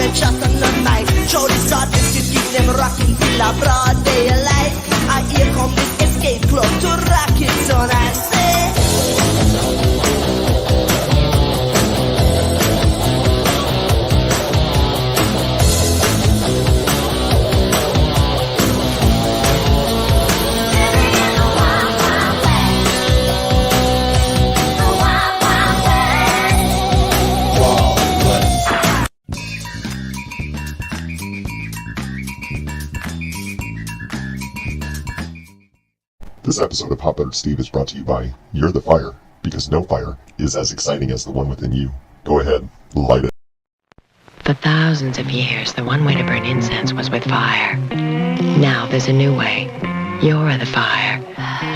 and shot on the night. Jody started to keep them rocking till a broad daylight. I hear come this escape club to rock it, son, I say. This episode of Hot Buttered Steve is brought to you by You're the Fire, because no fire is as exciting as the one within you. Go ahead, light it. For thousands of years, the one way to burn incense was with fire. Now there's a new way. You're the fire.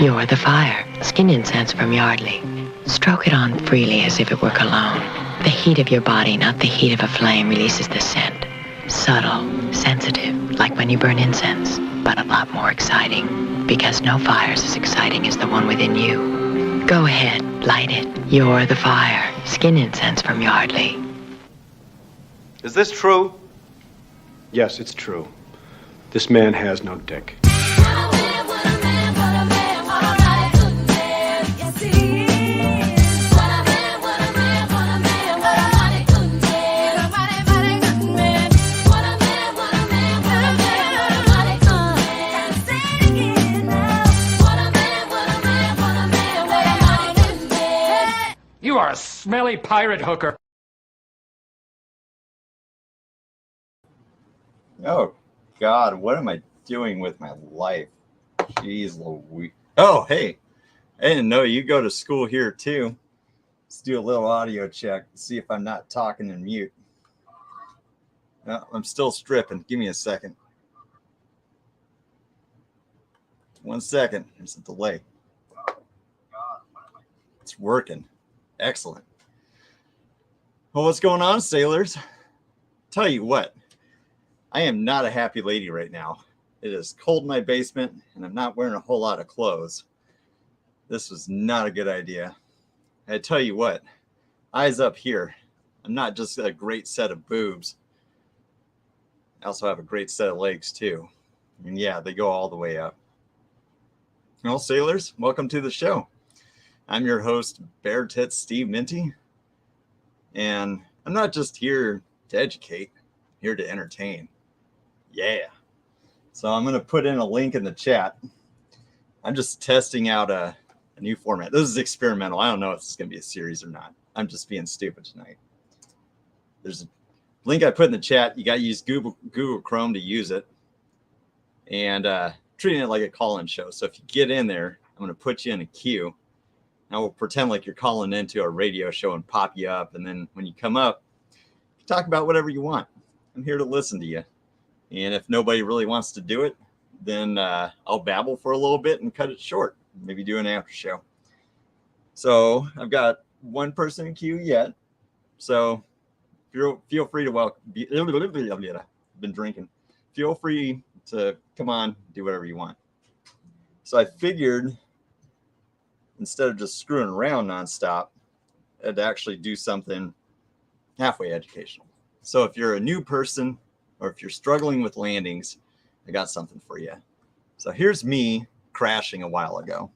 You're the fire. Skin incense from Yardley. Stroke it on freely as if it were cologne. The heat of your body, not the heat of a flame, releases the scent. Subtle, sensitive, like when you burn incense, but a lot more exciting. Because no fire's as exciting as the one within you. Go ahead, light it. You're the fire. Skin incense from Yardley. Is this true? Yes, it's true. This man has no dick. You are a smelly pirate hooker. Oh, God, what am I doing with my life? Jeez Louise. Oh, hey, I didn't know you go to school here, too. Let's do a little audio check to see if I'm not talking in mute. No, I'm still stripping. Give me a second. 1 second. There's a delay. It's working. Excellent. Well, what's going on, sailors? Tell you what, I am not a happy lady right now. It is cold in my basement, and I'm not wearing a whole lot of clothes. This was not a good idea. I tell you what, eyes up here. I'm not just a great set of boobs. I also have a great set of legs, too. And yeah, they go all the way up. Well, sailors, welcome to the show. I'm your host, Bear Tits Steve Minty, and I'm not just here to educate, I'm here to entertain. Yeah. So I'm going to put in a link in the chat. I'm just testing out a new format. This is experimental. I don't know if this is going to be a series or not. I'm just being stupid tonight. There's a link I put in the chat. You got to use Google Chrome to use it, and treating it like a call-in show. So if you get in there, I'm going to put you in a queue. Now we'll pretend like you're calling into a radio show and pop you up. And then when you come up, you talk about whatever you want. I'm here to listen to you. And if nobody really wants to do it, then I'll babble for a little bit and cut it short. Maybe do an after show. So I've got one person in queue yet. So feel free to welcome. I've been drinking. Feel free to come on, do whatever you want. So I figured, instead of just screwing around nonstop, I'd actually do something halfway educational. So if you're a new person or if you're struggling with landings, I got something for you. So here's me crashing a while ago.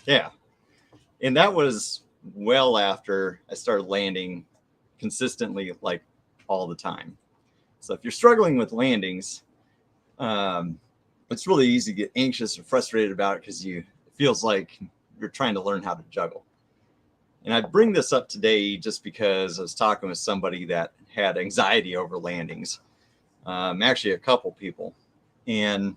Yeah. And that was well after I started landing consistently, like all the time. So if you're struggling with landings, it's really easy to get anxious or frustrated about it because it feels like you're trying to learn how to juggle. And I bring this up today just because I was talking with somebody that had anxiety over landings, actually a couple people. And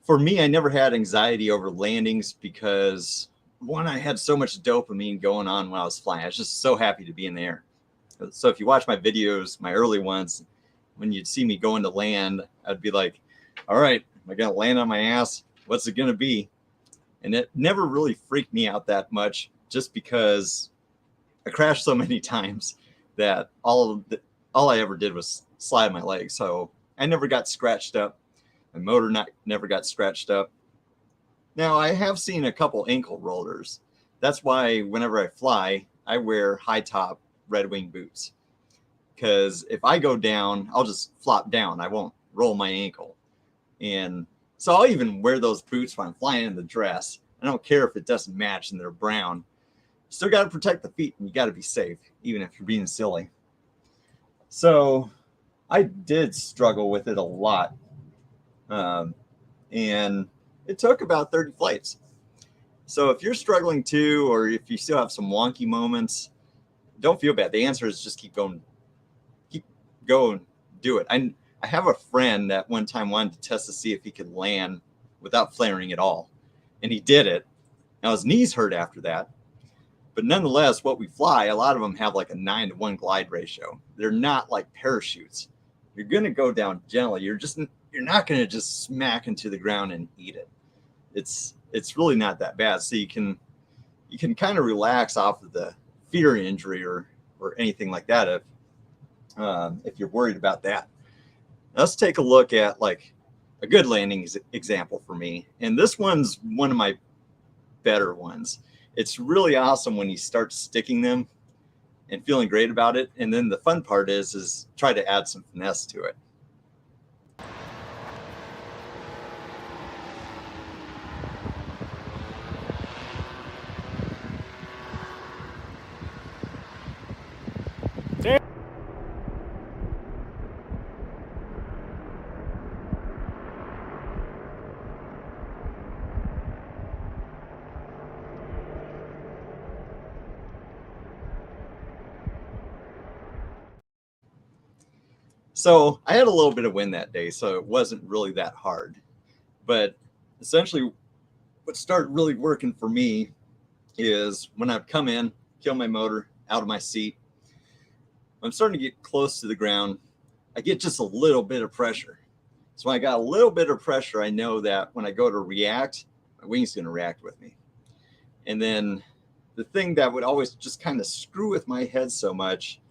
for me, I never had anxiety over landings because, one, I had so much dopamine going on when I was flying. I was just so happy to be in the air. So if you watch my videos, my early ones, when you'd see me going to land, I'd be like, all right, am I going to land on my ass? What's it going to be? And it never really freaked me out that much, just because I crashed so many times that all I ever did was slide my leg. So I never got scratched up. My motor never got scratched up. Now, I have seen a couple ankle rollers. That's why whenever I fly, I wear high top Red Wing boots. Because if I go down, I'll just flop down. I won't roll my ankle. And so I'll even wear those boots when I'm flying in the dress. I don't care if it doesn't match and they're brown. Still got to protect the feet, and you got to be safe, even if you're being silly. So I did struggle with it a lot. And it took about 30 flights. So if you're struggling too, or if you still have some wonky moments, don't feel bad. The answer is just keep going, do it. I have a friend that one time wanted to test to see if he could land without flaring at all. And he did it. Now his knees hurt after that. But nonetheless, what we fly, a lot of them have like a 9-to-1 glide ratio. They're not like parachutes. You're going to go down gently. You're not going to just smack into the ground and eat it. It's really not that bad. So you can kind of relax off of the fear injury or anything like that if you're worried about that. Let's take a look at like a good landing example for me. And this one's one of my better ones. It's really awesome when you start sticking them and feeling great about it. And then the fun part is try to add some finesse to it. So I had a little bit of wind that day, so it wasn't really that hard. But essentially, what started really working for me is when I'd come in, kill my motor out of my seat. When I'm starting to get close to the ground, I get just a little bit of pressure. So when I got a little bit of pressure, I know that when I go to react, my wing's going to react with me. And then the thing that would always just kind of screw with my head so much,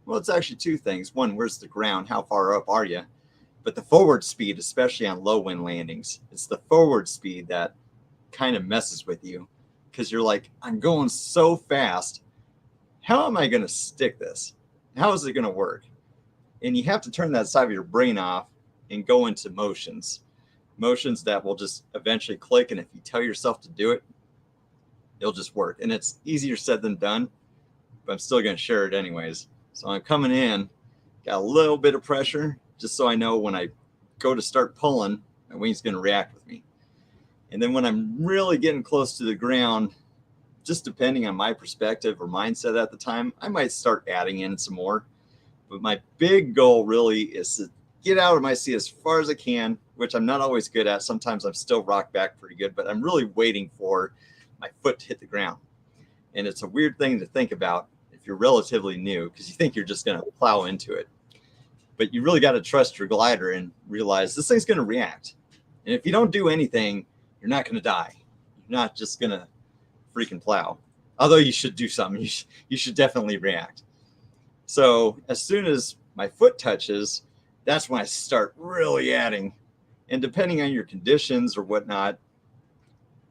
well, it's actually two things. One, where's the ground? How far up are you? But the forward speed, especially on low wind landings, it's the forward speed that kind of messes with you, because you're like, I'm going so fast. How am I going to stick this? How is it going to work? And you have to turn that side of your brain off and go into motions that will just eventually click. And if you tell yourself to do it, it'll just work. And it's easier said than done, but I'm still going to share it anyways. So I'm coming in, got a little bit of pressure, just so I know when I go to start pulling, my wing's going to react with me. And then when I'm really getting close to the ground, just depending on my perspective or mindset at the time, I might start adding in some more. But my big goal really is to get out of my seat as far as I can, which I'm not always good at. Sometimes I'm still rocked back pretty good, but I'm really waiting for my foot to hit the ground. And it's a weird thing to think about if you're relatively new, because you think you're just going to plow into it. But you really got to trust your glider and realize this thing's going to react. And if you don't do anything, you're not going to die. You're not just going to freaking plow. Although you should do something. You should definitely react. So as soon as my foot touches, that's when I start really adding. And depending on your conditions or whatnot,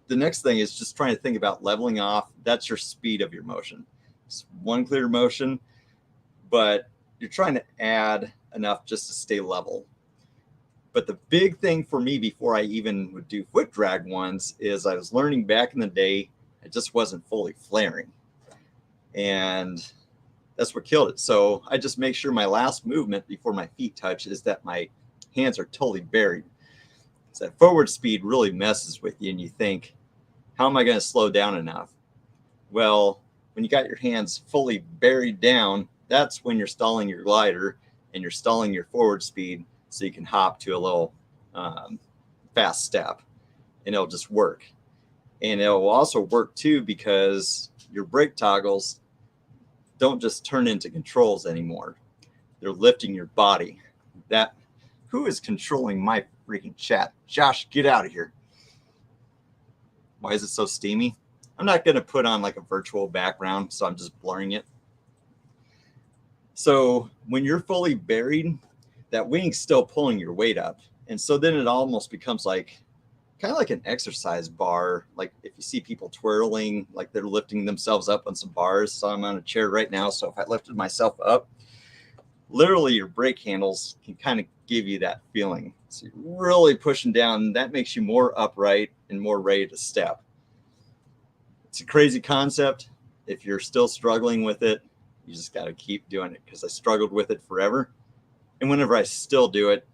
the next thing is just trying to think about leveling off. That's your speed of your motion. It's one clear motion, but you're trying to add enough just to stay level. But the big thing for me before I even would do foot drag ones is I was learning back in the day, I just wasn't fully flaring. And that's what killed it. So I just make sure my last movement before my feet touch is that my hands are totally buried. So that forward speed really messes with you, and you think, how am I going to slow down enough? Well, when you got your hands fully buried down, that's when you're stalling your glider and you're stalling your forward speed so you can hop to a little fast step, and it'll just work. And it will also work too because your brake toggles don't just turn into controls anymore. They're lifting your body. Who is controlling my freaking chat? Josh, get out of here. Why is it so steamy? I'm not going to put on like a virtual background, so I'm just blurring it. So when you're fully buried, that wing's still pulling your weight up. And so then it almost becomes like kind of like an exercise bar. Like if you see people twirling, like they're lifting themselves up on some bars. So I'm on a chair right now. So if I lifted myself up, literally your brake handles can kind of give you that feeling. So you're really pushing down. That makes you more upright and more ready to step. It's a crazy concept. If you're still struggling with it, you just got to keep doing it, because I struggled with it forever. And whenever I still do it,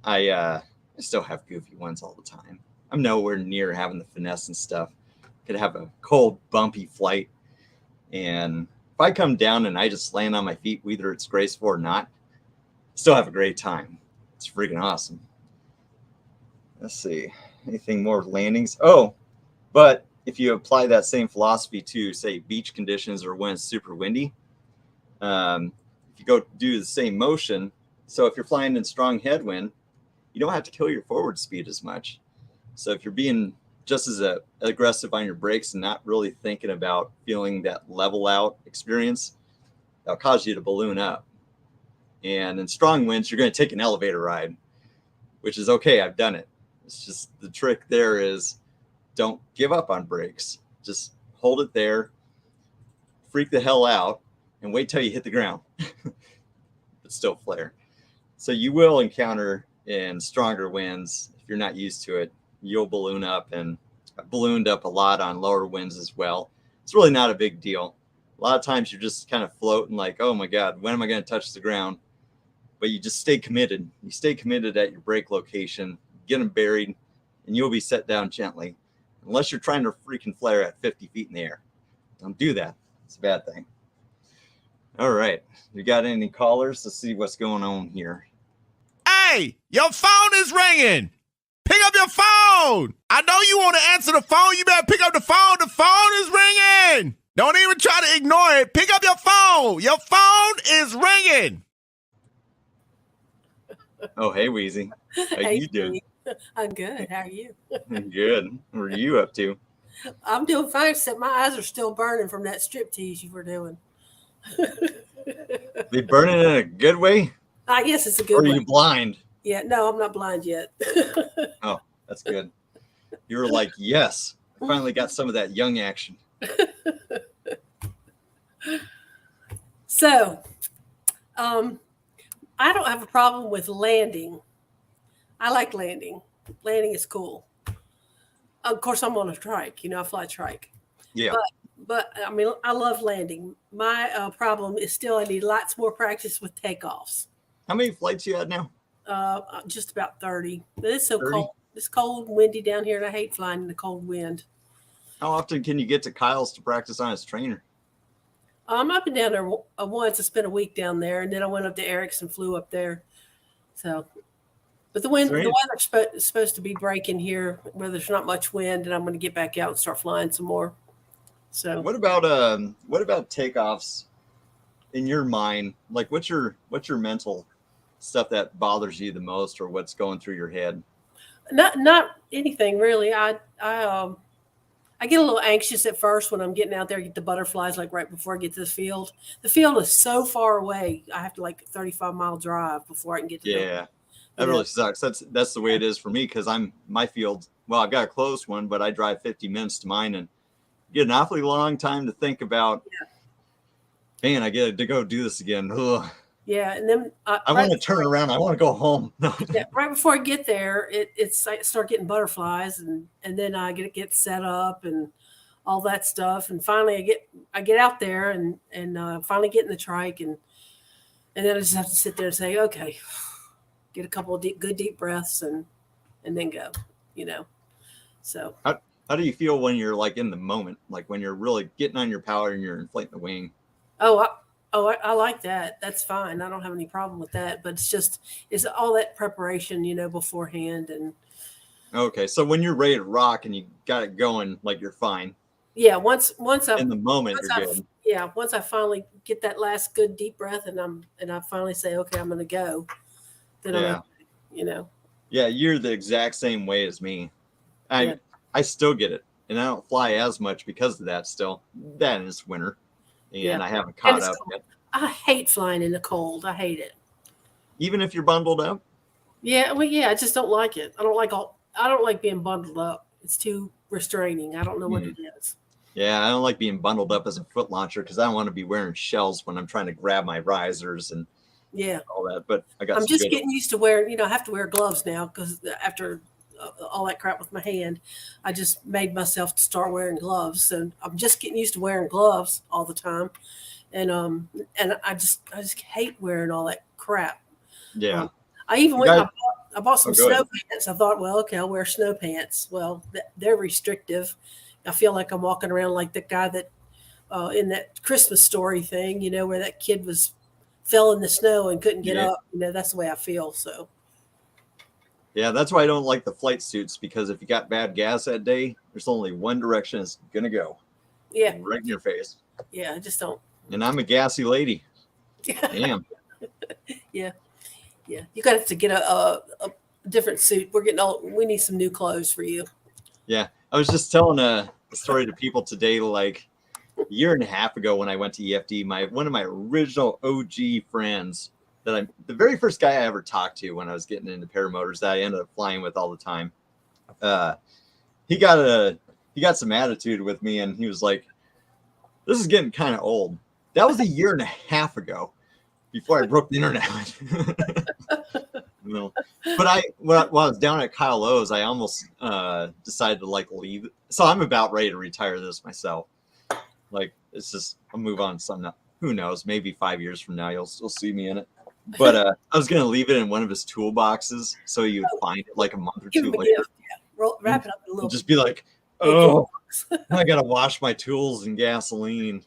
I still have goofy ones all the time. I'm nowhere near having the finesse and stuff. Could have a cold, bumpy flight. And if I come down and I just land on my feet, whether it's graceful or not, still have a great time. It's freaking awesome. Let's see. Anything more landings? Oh, but if you apply that same philosophy to, say, beach conditions or when it's super windy, if you go do the same motion, so if you're flying in strong headwind, you don't have to kill your forward speed as much. So if you're being just as aggressive on your brakes and not really thinking about feeling that level out experience, that'll cause you to balloon up. And in strong winds, you're going to take an elevator ride, which is okay. I've done it. It's just the trick there is don't give up on brakes. Just hold it there, freak the hell out, and wait till you hit the ground. But still flare. So you will encounter in stronger winds, if you're not used to it, you'll balloon up, and I've ballooned up a lot on lower winds as well. It's really not a big deal. A lot of times you're just kind of floating like, oh my God, when am I going to touch the ground? But you just stay committed. You stay committed at your brake location, get them buried, and you'll be set down gently. Unless you're trying to freaking flare at 50 feet in the air. Don't do that. It's a bad thing. All right. We got any callers? Let's see what's going on here. Hey, your phone is ringing. Pick up your phone. I know you want to answer the phone. You better pick up the phone. The phone is ringing. Don't even try to ignore it. Pick up your phone. Your phone is ringing. Oh, hey, Wheezy. How you doing? I'm good. How are you? I'm good. What are you up to? I'm doing fine, except my eyes are still burning from that striptease you were doing. They burning in a good way? I guess it's a good Or are way. you blind? Yeah, no, I'm not blind yet. Oh, that's good. You were like, yes, I finally got some of that young action. So, I don't have a problem with landing. I like landing. Landing is cool. Of course, I'm on a trike. I fly trike. Yeah. But I mean, I love landing. My problem is still I need lots more practice with takeoffs. How many flights you had now? Just about 30. But it's so 30? cold. It's cold and windy down here, and I hate flying in the cold wind. How often can you get to Kyle's to practice on his trainer? I've been down there once. I spent a week down there, and then I went up to Eric's and flew up there. So, but the weather's supposed to be breaking here, where there's not much wind, and I'm going to get back out and start flying some more. So, what about takeoffs in your mind? Like, what's your mental stuff that bothers you the most, or what's going through your head? Not anything really. I get a little anxious at first when I'm getting out there, get the butterflies, like right before I get to the field. The field is so far away. I have to like 35-mile drive before I can get to Yeah, that really sucks. That's the way it is for me, because my field, well, I've got a close one, but I drive 50 minutes to mine and get an awfully long time to think about, man, I get to go do this again. Ugh. Yeah, and then I want to turn around. I want to go home. Yeah, right before I get there, I start getting butterflies, and then I get set up and all that stuff, and finally I get out there and finally get in the trike, and then I just have to sit there and say, okay, get a couple of good deep breaths and then go, So how do you feel when you're like in the moment, like when you're really getting on your power and you're inflating the wing? I like that. That's fine. I don't have any problem with that. But it's all that preparation, beforehand. And okay, so when you're ready to rock and you got it going, like you're fine. Yeah, once I'm in the moment, you're good. Yeah, once I finally get that last good deep breath and I finally say, okay, I'm going to go. Then I'm, Yeah, you're the exact same way as me. I still get it, and I don't fly as much because of that. Still, that is winter, and I haven't caught up yet. I hate flying in the cold. I hate it. Even if you're bundled up. Yeah, well, yeah, I just don't like it. I don't like being bundled up. It's too restraining. I don't know what it is. Yeah, I don't like being bundled up as a foot launcher because I don't want to be wearing shells when I'm trying to grab my risers and all that. But I'm just getting used to wearing. I have to wear gloves now because after all that crap with my hand, I just made myself start wearing gloves. So I'm just getting used to wearing gloves all the time, and I just hate wearing all that crap. Yeah. I even went. I bought some snow pants. I thought, well, okay, I'll wear snow pants. Well, they're restrictive. I feel like I'm walking around like the guy that in that Christmas Story thing, where that kid fell in the snow and couldn't get up. That's the way I feel. So. Yeah, that's why I don't like the flight suits, because if you got bad gas that day, there's only one direction it's gonna go. Yeah. Right in your face. Yeah, I just don't. And I'm a gassy lady. Damn. Yeah. Yeah. You got to get a different suit. We need some new clothes for you. Yeah. I was just telling a story to people today, like a year and a half ago when I went to EFD, one of my original OG friends the very first guy I ever talked to when I was getting into paramotors that I ended up flying with all the time. He got some attitude with me, and he was like, "This is getting kind of old." That was a year and a half ago, before I broke the internet. But while I was down at Kyle O's, I almost decided to leave. So I'm about ready to retire this myself. It's just I'll move on to something. Who knows? Maybe 5 years from now you'll still see me in it. But I was gonna leave it in one of his toolboxes so you would find it like a month or two later. Wrap it up a little. Just be like, oh, I gotta wash my tools in gasoline.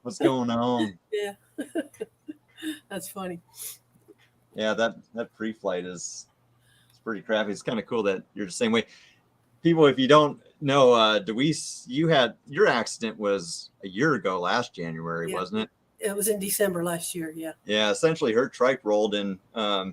What's going on? Yeah, that's funny. Yeah, that pre-flight it's pretty crappy. It's kind of cool that you're the same way. People, if you don't know, Deweese, your accident was a year ago, last January, wasn't it? It was in December last year. Yeah. Yeah. Essentially, her trike rolled, and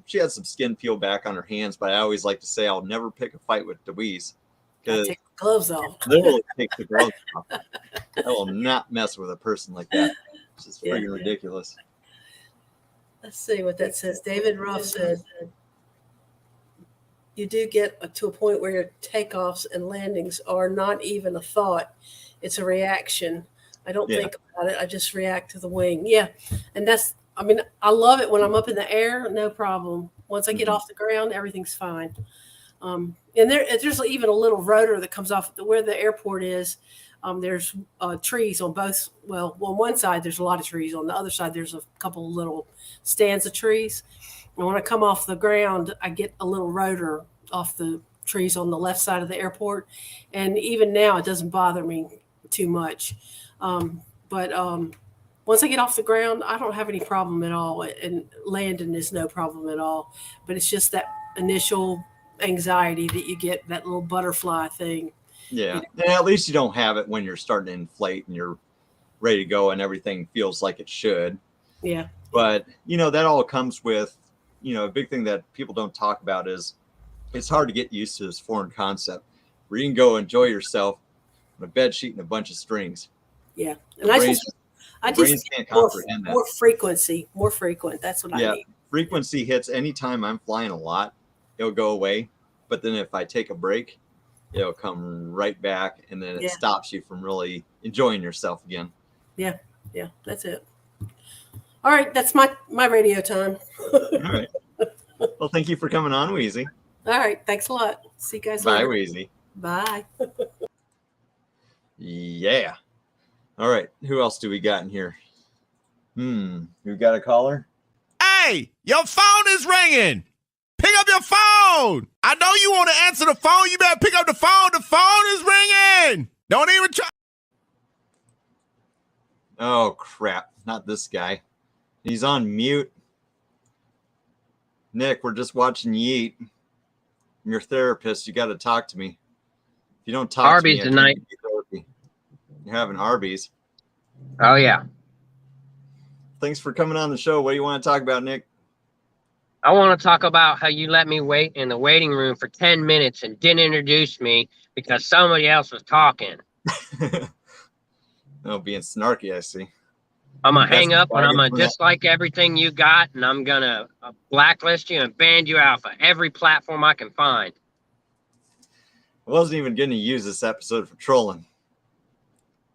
she had some skin peel back on her hands. But I always like to say I'll never pick a fight with Deweese because take the gloves off. Literally take the gloves off. I will not mess with a person like that. It's just freaking ridiculous. Let's see what that says. David Ruff said, "You do get to a point where your takeoffs and landings are not even a thought; it's a reaction. I don't think about it. I just react to the wing." Yeah. And I love it when I'm up in the air, no problem. Once I get off the ground, everything's fine. And there's even a little rotor that comes off where the airport is. There's trees on both. Well, on one side, there's a lot of trees. On the other side, there's a couple of little stands of trees. And when I come off the ground, I get a little rotor off the trees on the left side of the airport. And even now, it doesn't bother me too much. But once I get off the ground, I don't have any problem at all. And landing is no problem at all. But it's just that initial anxiety that you get, that little butterfly thing. Yeah. And at least you don't have it when you're starting to inflate and you're ready to go and everything feels like it should. Yeah. But, that all comes with, a big thing that people don't talk about is it's hard to get used to this foreign concept where you can go enjoy yourself on a bed sheet and a bunch of strings. Yeah. And I just can't comprehend that. More frequent. That's what I need. Frequency hits anytime I'm flying a lot, it'll go away. But then if I take a break, it'll come right back, and then it stops you from really enjoying yourself again. Yeah. Yeah. That's it. All right. That's my radio time. All right. Well, thank you for coming on, Wheezy. All right. Thanks a lot. See you guys later. Bye, Wheezy. Bye. Yeah. All right. Who else do we got in here? We got a caller? Hey, your phone is ringing. Pick up your phone. I know you want to answer the phone. You better pick up the phone. The phone is ringing. Don't even try. Oh, crap. Not this guy. He's on mute. Nick, we're just watching you eat. I'm your therapist. You got to talk to me. If you don't talk Arby's to me, tonight. You're having Arby's. Oh, yeah. Thanks for coming on the show. What do you want to talk about, Nick? I want to talk about how you let me wait in the waiting room for 10 minutes and didn't introduce me because somebody else was talking. Oh, being snarky, I see. I'm going to That's hang up and I'm going to flagging dislike everything you got, and I'm going to blacklist you and ban you out for every platform I can find. I wasn't even going to use this episode for trolling.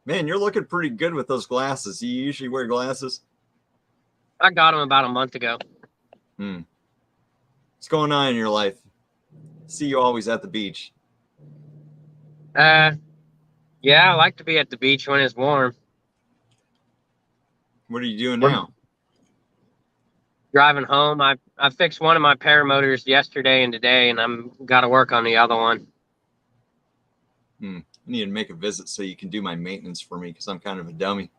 Man, you're looking pretty good with those glasses. You usually wear glasses? I got them about a month ago. What's going on in your life? See you always at the beach. Yeah, I like to be at the beach when it's warm. What are you doing now? Driving home. I fixed one of my paramotors yesterday and today, and I'm got to work on the other one. I need to make a visit so you can do my maintenance for me because I'm kind of a dummy.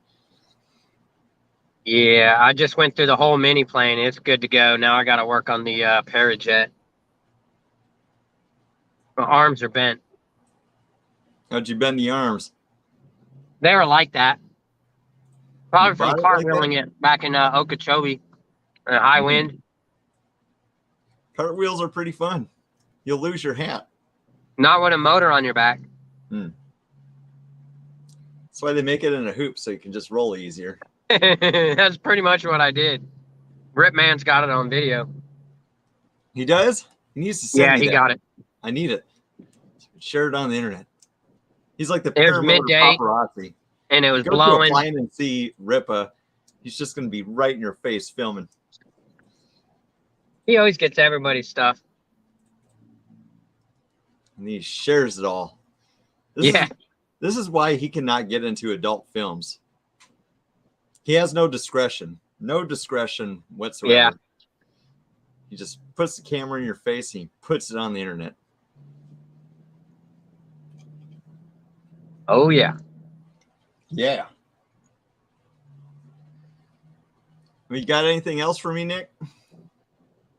Yeah, I just went through the whole mini plane. It's good to go. Now I got to work on the Parajet. My arms are bent. How'd you bend the arms? They were like that. Probably You from bought it like cartwheeling it back in Okeechobee. High wind. Cartwheels are pretty fun. You'll lose your hat. Not with a motor on your back. That's why they make it in a hoop so you can just roll easier. That's pretty much what I did. Ripman's got it on video. He does? He needs to send me he that. got it. I need it. Share it on the internet. He's like the It was Paramotor midday, paparazzi. and it was Go blowing. to a plane and see Ripa. He's just going to be right in your face filming. He always gets everybody's stuff. And he shares it all. This is why he cannot get into adult films. He has no discretion. No discretion whatsoever. Yeah. He just puts the camera in your face and he puts it on the internet. Oh, yeah. Yeah. You got anything else for me, Nick?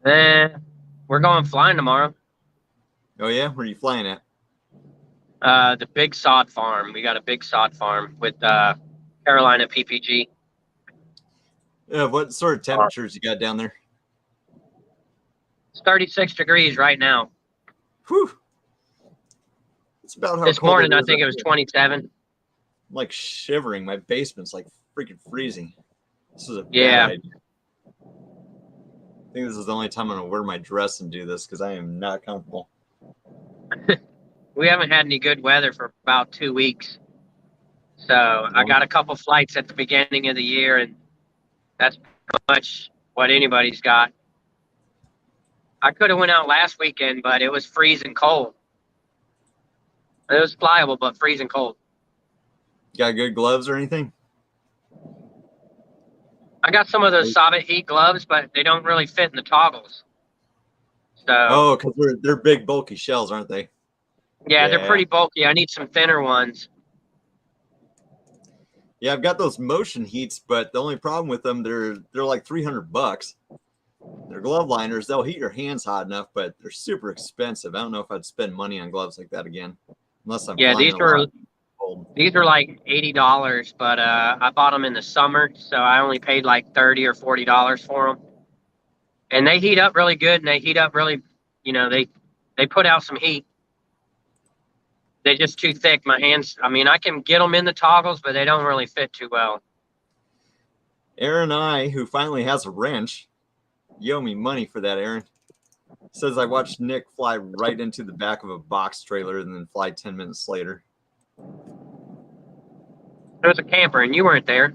We're going flying tomorrow. Oh, yeah? Where are you flying at? The big sod farm. We got a big sod farm with Carolina PPG. What sort of temperatures you got down there? It's 36 degrees right now. Whew. It's about how This cold morning, it I is think up it was here. 27. I'm like shivering. My basement's like freaking freezing. This is a bad idea. I think this is the only time I'm going to wear my dress and do this because I am not comfortable. We haven't had any good weather for about 2 weeks. So I got a couple flights at the beginning of the year, and that's pretty much what anybody's got. I could have went out last weekend, but it was freezing cold. It was flyable, but freezing cold. Got good gloves or anything? I got some of those Sabit heat gloves, but they don't really fit in the toggles. So because they're big, bulky shells, aren't they? yeah, they're pretty bulky. I need some thinner ones. Yeah, I've got those motion heats, but the only problem with them, they're like $300. They're glove liners. They'll heat your hands hot enough, but they're super expensive. I don't know if I'd spend money on gloves like that again, unless I'm flying These are like $80, but I bought them in the summer, so I only paid like $30 or $40 for them. And they heat up really good, and they heat up really, they put out some heat. They're just too thick. My hands, I can get them in the toggles, but they don't really fit too well. Aaron I, who finally has a wrench, you owe me money for that, Aaron. Says I watched Nick fly right into the back of a box trailer and then fly 10 minutes later. There was a camper, and you weren't there.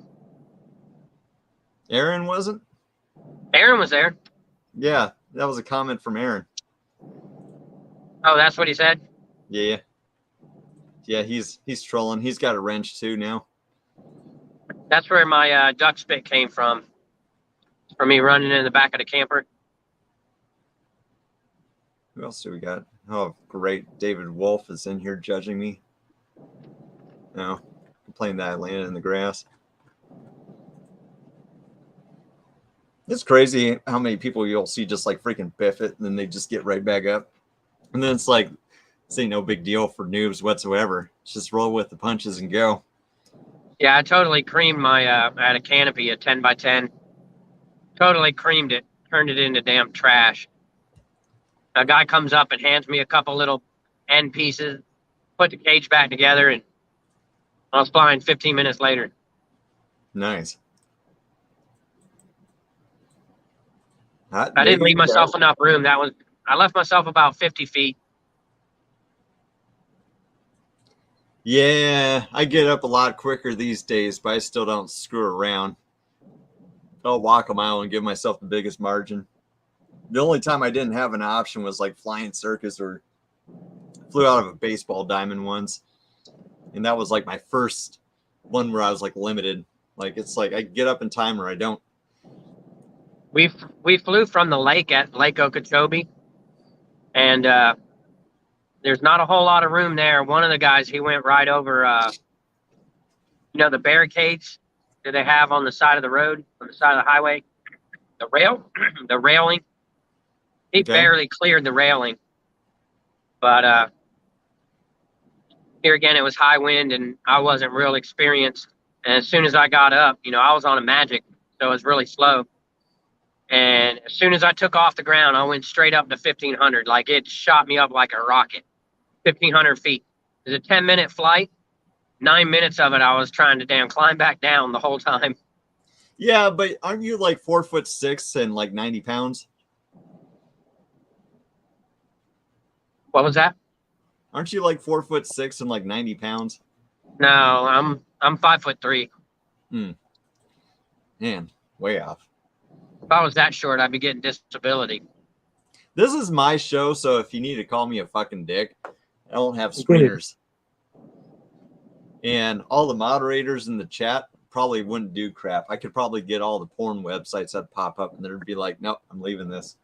Aaron wasn't? Aaron was there. Yeah, that was a comment from Aaron. Oh, that's what he said? Yeah. Yeah, he's trolling. He's got a wrench too now. That's where my duck spit came from. For me running in the back of the camper. Who else do we got? Oh, great. David Wolf is in here judging me. No, complained that I landed in the grass. It's crazy how many people you'll see just like freaking biff it and then they just get right back up. And then it's like, this ain't no big deal for noobs whatsoever. Just roll with the punches and go. Yeah, I totally creamed my, I had a canopy, a 10x10. Totally creamed it. turned it into damn trash. A guy comes up and hands me a couple little end pieces, put the cage back together, and I was flying 15 minutes later. Nice. I didn't leave myself enough room. I left myself about 50 feet. Yeah, I get up a lot quicker these days, but I still don't screw around. I'll walk a mile and give myself the biggest margin. The only time I didn't have an option was like flying circus or flew out of a baseball diamond once. And that was like my first one where I was like limited. Like it's like I get up in time or I don't. We flew from the lake at Lake Okeechobee, and there's not a whole lot of room there. One of the guys, he went right over, the barricades that they have on the side of the road, on the side of the highway, the railing. He barely cleared the railing. But here again, it was high wind, and I wasn't real experienced. And as soon as I got up, I was on a Magic, so it was really slow. And as soon as I took off the ground, I went straight up to 1,500. Like, it shot me up like a rocket. 1,500 feet. It was a 10-minute flight. 9 minutes of it, I was trying to damn climb back down the whole time. Yeah, but aren't you like 4'6" and like 90 pounds? What was that? Aren't you like 4'6" and like 90 pounds? No, I'm 5'3". Man, way off. If I was that short, I'd be getting disability. This is my show, so if you need to call me a fucking dick, I don't have screeners. And all the moderators in the chat probably wouldn't do crap. I could probably get all the porn websites that pop up and they'd be like, nope, I'm leaving this.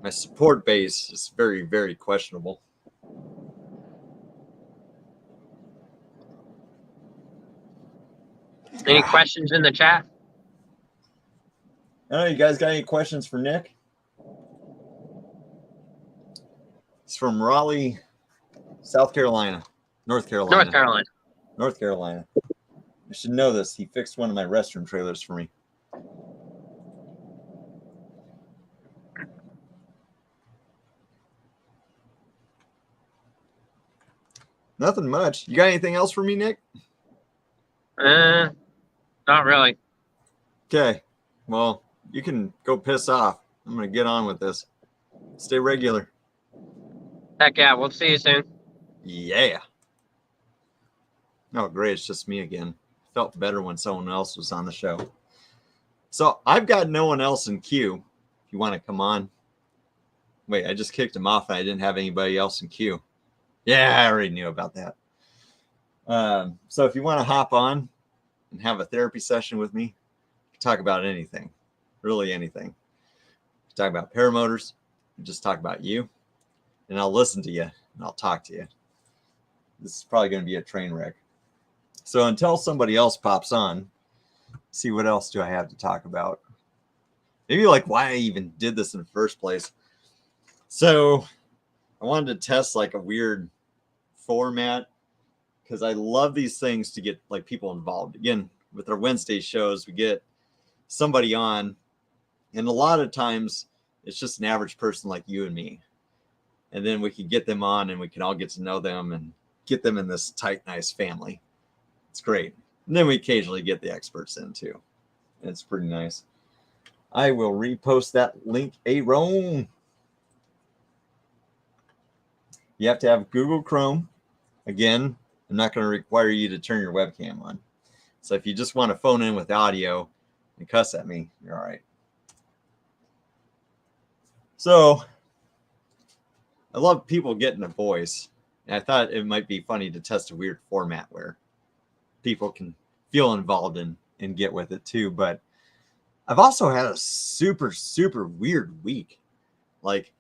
My support base is very, very questionable. Any questions in the chat? I don't know, you guys got any questions for Nick? It's from Raleigh, North Carolina. North Carolina. I should know this. He fixed one of my restroom trailers for me. Nothing much. You got anything else for me, Nick? Not really. Okay. Well, you can go piss off. I'm going to get on with this. Stay regular. Heck yeah. We'll see you soon. Yeah. Oh, great. It's just me again. Felt better when someone else was on the show. So I've got no one else in queue. If you want to come on. Wait, I just kicked him off and I didn't have anybody else in queue. Yeah, I already knew about that. So if you want to hop on and have a therapy session with me, talk about anything, really anything. Talk about paramotors, just talk about you, and I'll listen to you and I'll talk to you. This is probably going to be a train wreck. So until somebody else pops on, see what else do I have to talk about? Maybe like why I even did this in the first place. So I wanted to test like a weird format because I love these things to get like people involved. Again, with our Wednesday shows, we get somebody on, and a lot of times it's just an average person like you and me. And then we can get them on and we can all get to know them and get them in this tight, nice family. It's great. And then we occasionally get the experts in too. And it's pretty nice. I will repost that link, Aaron. You have to have Google Chrome. Again, I'm not going to require you to turn your webcam on. So if you just want to phone in with audio and cuss at me, you're all right. So I love people getting a voice. And I thought it might be funny to test a weird format where people can feel involved and get with it too. But I've also had a super, super weird week. Like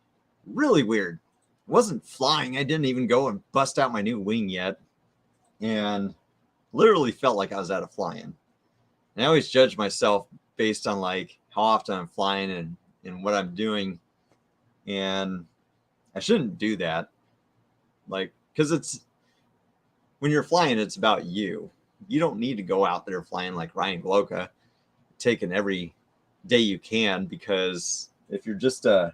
really weird. I wasn't flying. I didn't even go and bust out my new wing yet. And literally felt like I was out of flying. And I always judge myself based on like how often I'm flying and what I'm doing. And I shouldn't do that. Like, because it's when you're flying, it's about you. You don't need to go out there flying like Ryan Gloka, taking every day you can, because if you're just a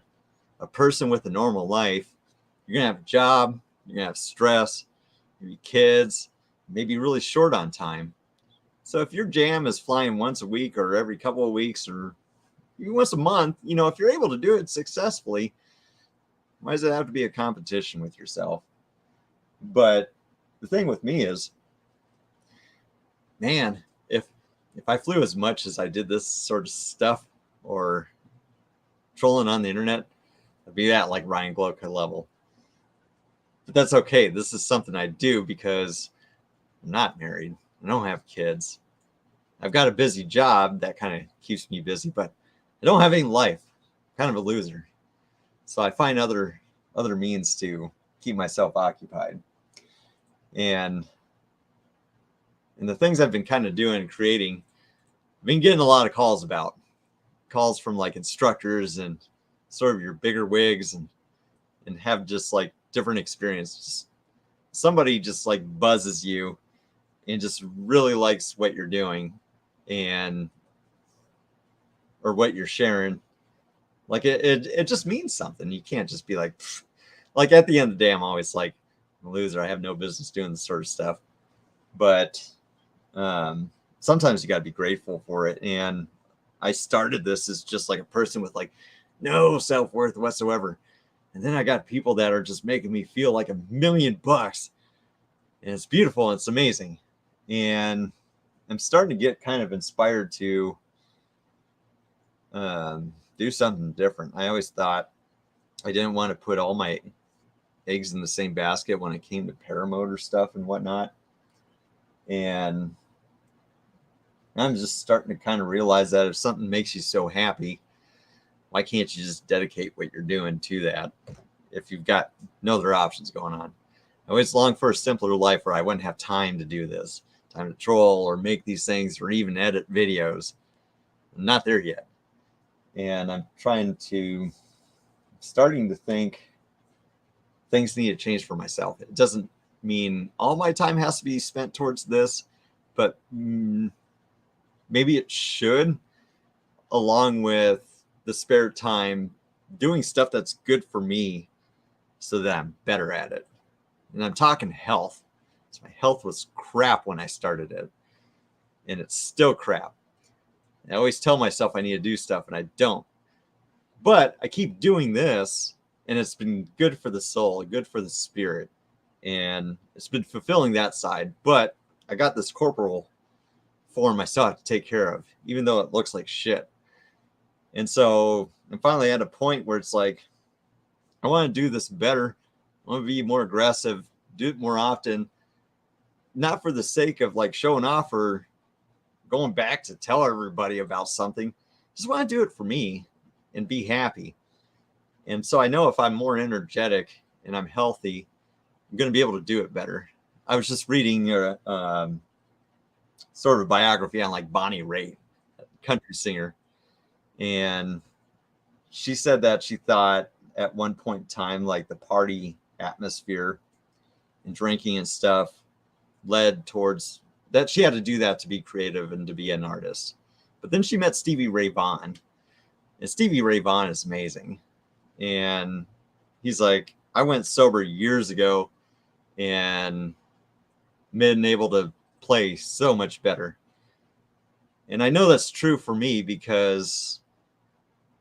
person with a normal life, you're going to have a job, you're going to have stress, maybe kids, maybe really short on time. So if your jam is flying once a week or every couple of weeks or even once a month, you know, if you're able to do it successfully, why does it have to be a competition with yourself? But the thing with me is, man, if I flew as much as I did this sort of stuff or trolling on the internet, I'd be at like Ryan Gloka level. But that's okay. This is something I do because I'm not married. I don't have kids. I've got a busy job that kind of keeps me busy, but I don't have any life. I'm kind of a loser. So I find other means to keep myself occupied. And the things I've been kind of doing and creating, I've been getting a lot of calls from like instructors and sort of your bigger wigs and have just like different experiences. Somebody just like buzzes you and just really likes what you're doing or what you're sharing. Like it just means something. You can't just be like at the end of the day, I'm always like, I'm a loser. I have no business doing this sort of stuff. But sometimes you got to be grateful for it. And I started this as just like a person with like no self-worth whatsoever. And then I got people that are just making me feel like $1 million. And it's beautiful. And it's amazing. And I'm starting to get kind of inspired to do something different. I always thought I didn't want to put all my eggs in the same basket when it came to paramotor stuff and whatnot. And I'm just starting to kind of realize that if something makes you so happy, why can't you just dedicate what you're doing to that if you've got no other options going on? I always longed for a simpler life where I wouldn't have time to do this, time to troll or make these things or even edit videos. I'm not there yet. And I'm starting to think things need to change for myself. It doesn't mean all my time has to be spent towards this, but maybe it should, along with the spare time doing stuff that's good for me so that I'm better at it. And I'm talking health. So my health was crap when I started it, and it's still crap. I always tell myself I need to do stuff, and I don't. But I keep doing this, and it's been good for the soul, good for the spirit, and it's been fulfilling that side. But I got this corporal form I still have to take care of, even though it looks like shit. And so I'm finally at a point where it's like, I want to do this better. I want to be more aggressive, do it more often, not for the sake of like showing off or going back to tell everybody about something. Just want to do it for me and be happy. And so I know if I'm more energetic and I'm healthy, I'm going to be able to do it better. I was just reading sort of a biography on like Bonnie Raitt, country singer. And she said that she thought at one point in time, like the party atmosphere and drinking and stuff led towards that she had to do that to be creative and to be an artist. But then she met Stevie Ray Vaughan, and Stevie Ray Vaughan is amazing. And he's like, I went sober years ago and been able to play so much better. And I know that's true for me because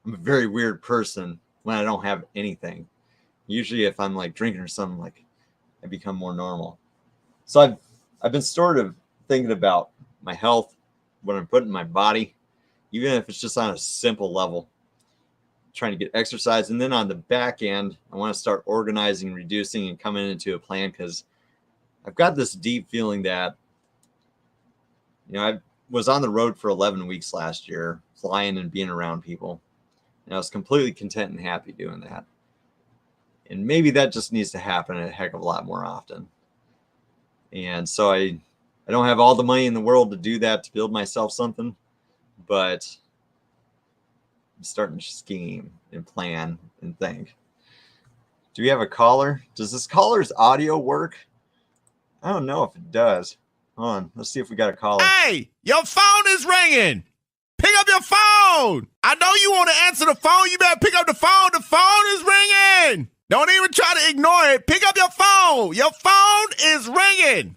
I'm a very weird person when I don't have anything. Usually if I'm like drinking or something, like I become more normal. So I've been sort of thinking about my health, what I'm putting in my body, even if it's just on a simple level, trying to get exercise. And then on the back end, I want to start organizing, reducing, and coming into a plan, because I've got this deep feeling that, you know, I was on the road for 11 weeks last year, flying and being around people. And I was completely content and happy doing that. And maybe that just needs to happen a heck of a lot more often. And so I don't have all the money in the world to do that, to build myself something, but I'm starting to scheme and plan and think. Do we have a caller? Does this caller's audio work? I don't know if it does. Hold on. Let's see if we got a caller. Hey, your phone is ringing. Pick up your your phone. I know you want to answer the phone. You better pick up the phone. The phone is ringing. Don't even try to ignore it. Pick up your phone. Your phone is ringing.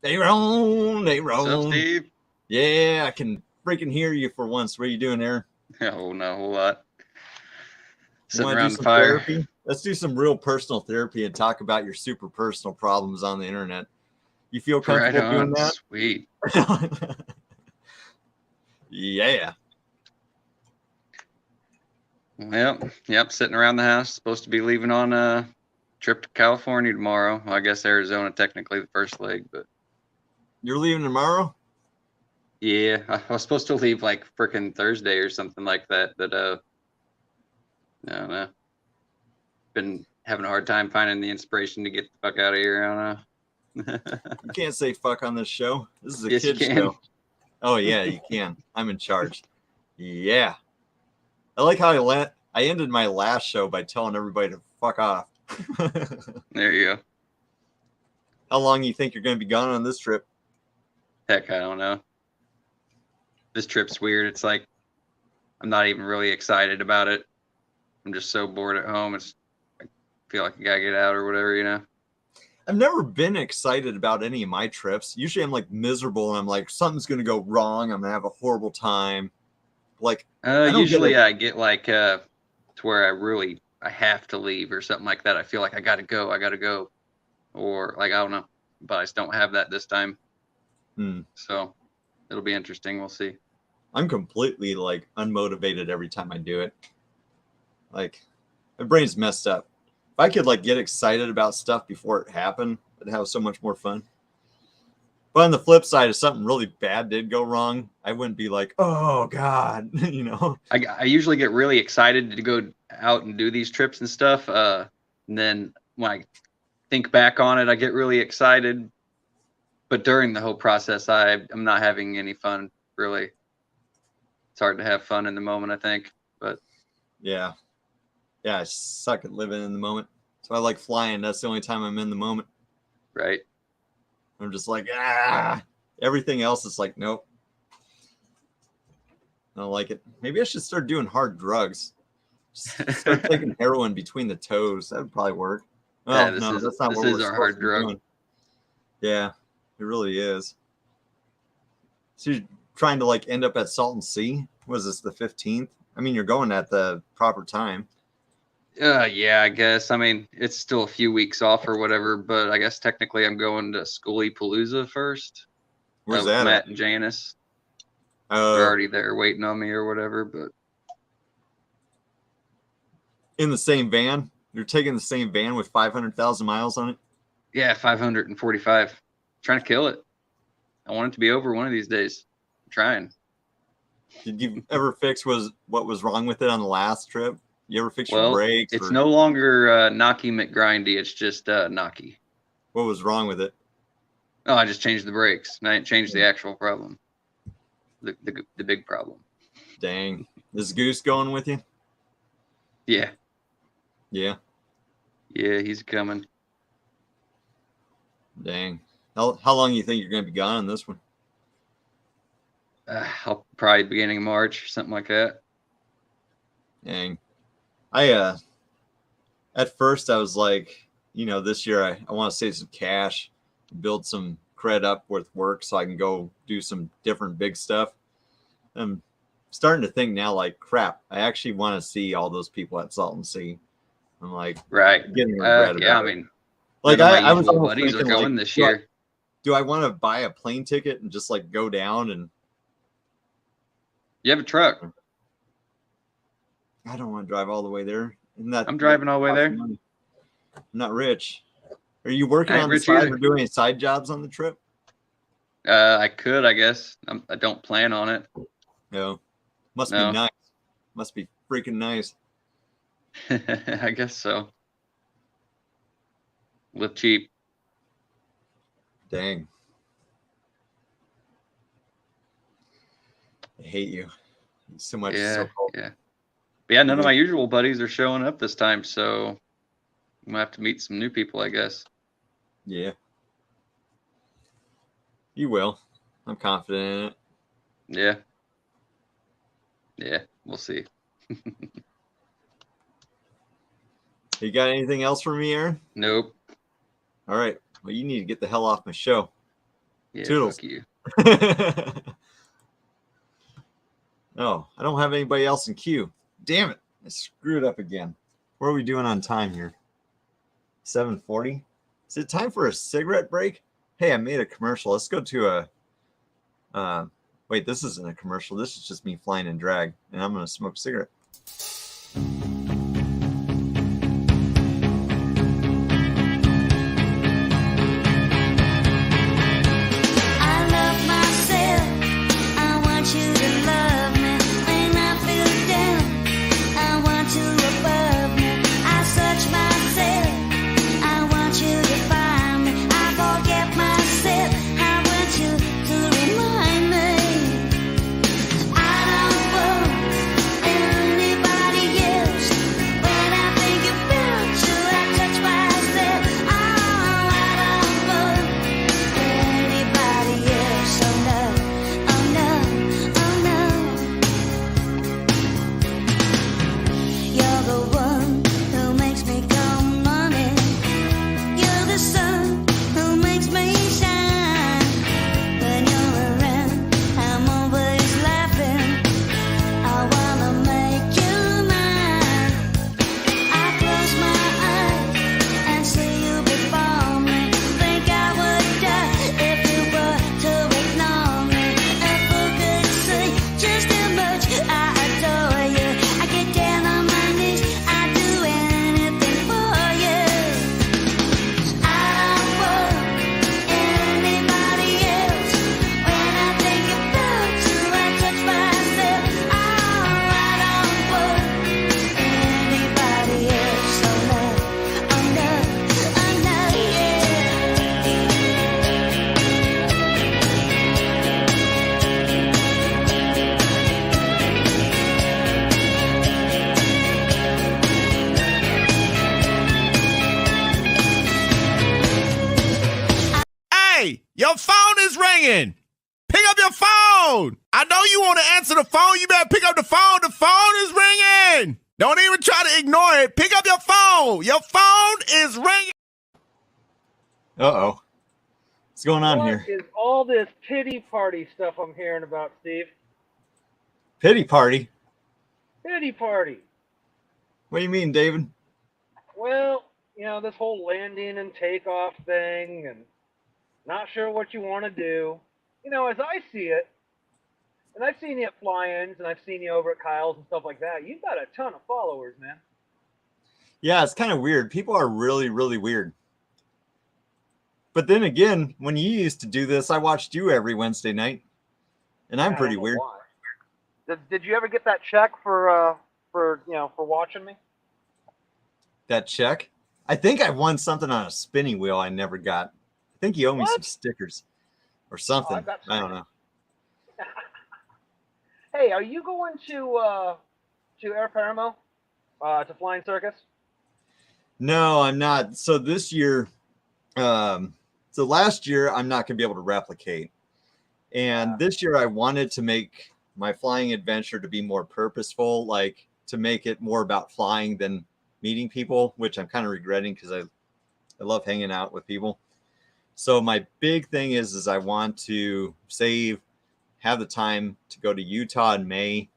They roam. They roam. What's up, Steve? Yeah, I can freaking hear you for once. What are you doing there? Oh, not a whole lot. You want to do some therapy? Let's do some real personal therapy and talk about your super personal problems on the internet. You feel comfortable doing that? Sweet. Yeah. Yep. Sitting around the house. Supposed to be leaving on a trip to California tomorrow. Well, I guess Arizona technically the first leg, but you're leaving tomorrow? Yeah, I was supposed to leave like frickin' Thursday or something like that, but I don't know. Been having a hard time finding the inspiration to get the fuck out of here. I don't know. You can't say fuck on this show. This is a Yes, kid's you can. show. Oh yeah, you can. I'm in charge. Yeah. I like how I ended my last show by telling everybody to fuck off. There you go. How long do you think you're going to be gone on this trip? Heck, I don't know. This trip's weird. It's like I'm not even really excited about it. I'm just so bored at home. I feel like I gotta get out or whatever, you know. I've never been excited about any of my trips. Usually I'm like miserable and I'm like, something's going to go wrong. I'm going to have a horrible time. Like, usually I get like to where I have to leave or something like that. I feel like I gotta go. Or like, I don't know, but I just don't have that this time. So it'll be interesting. We'll see. I'm completely like unmotivated every time I do it. Like my brain's messed up. If I could like get excited about stuff before it happened, I'd have so much more fun. But on the flip side, if something really bad did go wrong, I wouldn't be like, oh God, you know. I usually get really excited to go out and do these trips and stuff. And then when I think back on it, I get really excited. But during the whole process, I'm not having any fun, really. It's hard to have fun in the moment, I think. But yeah, I suck at living in the moment. So I like flying. That's the only time I'm in the moment. Right. I'm just like, everything else is like, nope. I don't like it. Maybe I should start doing hard drugs. Just start taking heroin between the toes. That would probably work. Yeah, that's not what we're our hard drug. Doing. Yeah, it really is. So you're trying to like end up at Salton Sea? Was this the 15th? I mean, you're going at the proper time. Yeah, I guess. I mean, it's still a few weeks off or whatever, but I guess technically I'm going to Schoolie Palooza first. Where's that? Matt and Janice. They're already there waiting on me or whatever, but in the same van? You're taking the same van with 500,000 miles on it? Yeah, 545. Trying to kill it. I want it to be over one of these days. I'm trying. Did you ever fix what was wrong with it on the last trip? You ever fix your brakes? It's no longer Knocky McGrindy. It's just Knocky. What was wrong with it? Oh, I just changed the brakes. And I didn't change the actual problem. The big problem. Dang. Is Goose going with you? Yeah. Yeah. Yeah, he's coming. Dang. How long do you think you're going to be gone on this one? I'll probably beginning of March or something like that. Dang. At first I was like, this year I want to save some cash, build some cred up with work so I can go do some different big stuff. I'm starting to think now like, crap, I actually want to see all those people at Salton Sea. I'm like, getting regret yeah, about I it. mean, like I was almost buddies thinking, are going like, this year. Do I want to buy a plane ticket and just like go down and? You have a truck. I don't want to drive all the way there. I'm driving all the way there. I'm not rich. Are you working on the side or doing any side jobs on the trip? I could, I guess. I don't plan on it. No. Must be nice. Must be freaking nice. I guess so. Live cheap. Dang. I hate you. So much. Yeah. But yeah, none of my usual buddies are showing up this time, so I'm gonna have to meet some new people, I guess. Yeah. You will. I'm confident in it. Yeah. Yeah, we'll see. You got anything else for me, Aaron? Nope. All right. Well, you need to get the hell off my show. Yeah, Toodles. fuck you. No, I don't have anybody else in queue. Damn it. I screwed up again. What are we doing on time here? 7:40? Is it time for a cigarette break? Hey, I made a commercial. Let's go to a... wait, this isn't a commercial. This is just me flying in drag, and I'm going to smoke a cigarette. I love myself. I want you to love me. When I feel down, I want you above me. I search myself. I want you to find me. I forget myself. I want you to remind me. I don't want anybody else. When I think about you, I touch myself. Oh, I don't want anybody else. Oh no, oh no, oh no. You're the one who makes me come running. You're the sun who makes me shine. When you're around, I'm always laughing. I wanna make you mine. I close my eyes and see you before me. Think I would die if you were to ignore me. If I could say just how much I adore you, I get down on my knees, I do anything for you. I don't want anybody else. When I think about you, I touch myself. Oh, I don't want anybody else. Oh no, oh no, oh no, yeah. Hey, your phone is ringing. Pick up your phone. I know you want to answer the phone. You better pick up the phone. The phone is ringing. Don't even try to ignore it. Pick up your phone. Your phone is ringing. Uh-oh. What's going on What here? is all this pity party stuff I'm hearing about, Steve? Pity party? Pity party. What do you mean, David? Well, you know, this whole landing and takeoff thing and not sure what you want to do. You know, as I see it, and I've seen you at fly-ins and I've seen you over at Kyle's and stuff like that, you've got a ton of followers, man. Yeah, it's kind of weird. People are really, really weird. But then again, when you used to do this, I watched you every Wednesday night, and I'm I pretty don't know weird. why. Did you ever get that check for watching me? That check? I think I won something on a spinning wheel I never got. I think you owe me some stickers or something. got I don't know. Hey, are you going to Air Paramo, to Flying Circus? No, I'm not. So this year, so last year I'm not going to be able to replicate. And this year I wanted to make my flying adventure to be more purposeful, like to make it more about flying than meeting people, which I'm kind of regretting because I love hanging out with people. So my big thing is I want to have the time to go to Utah in May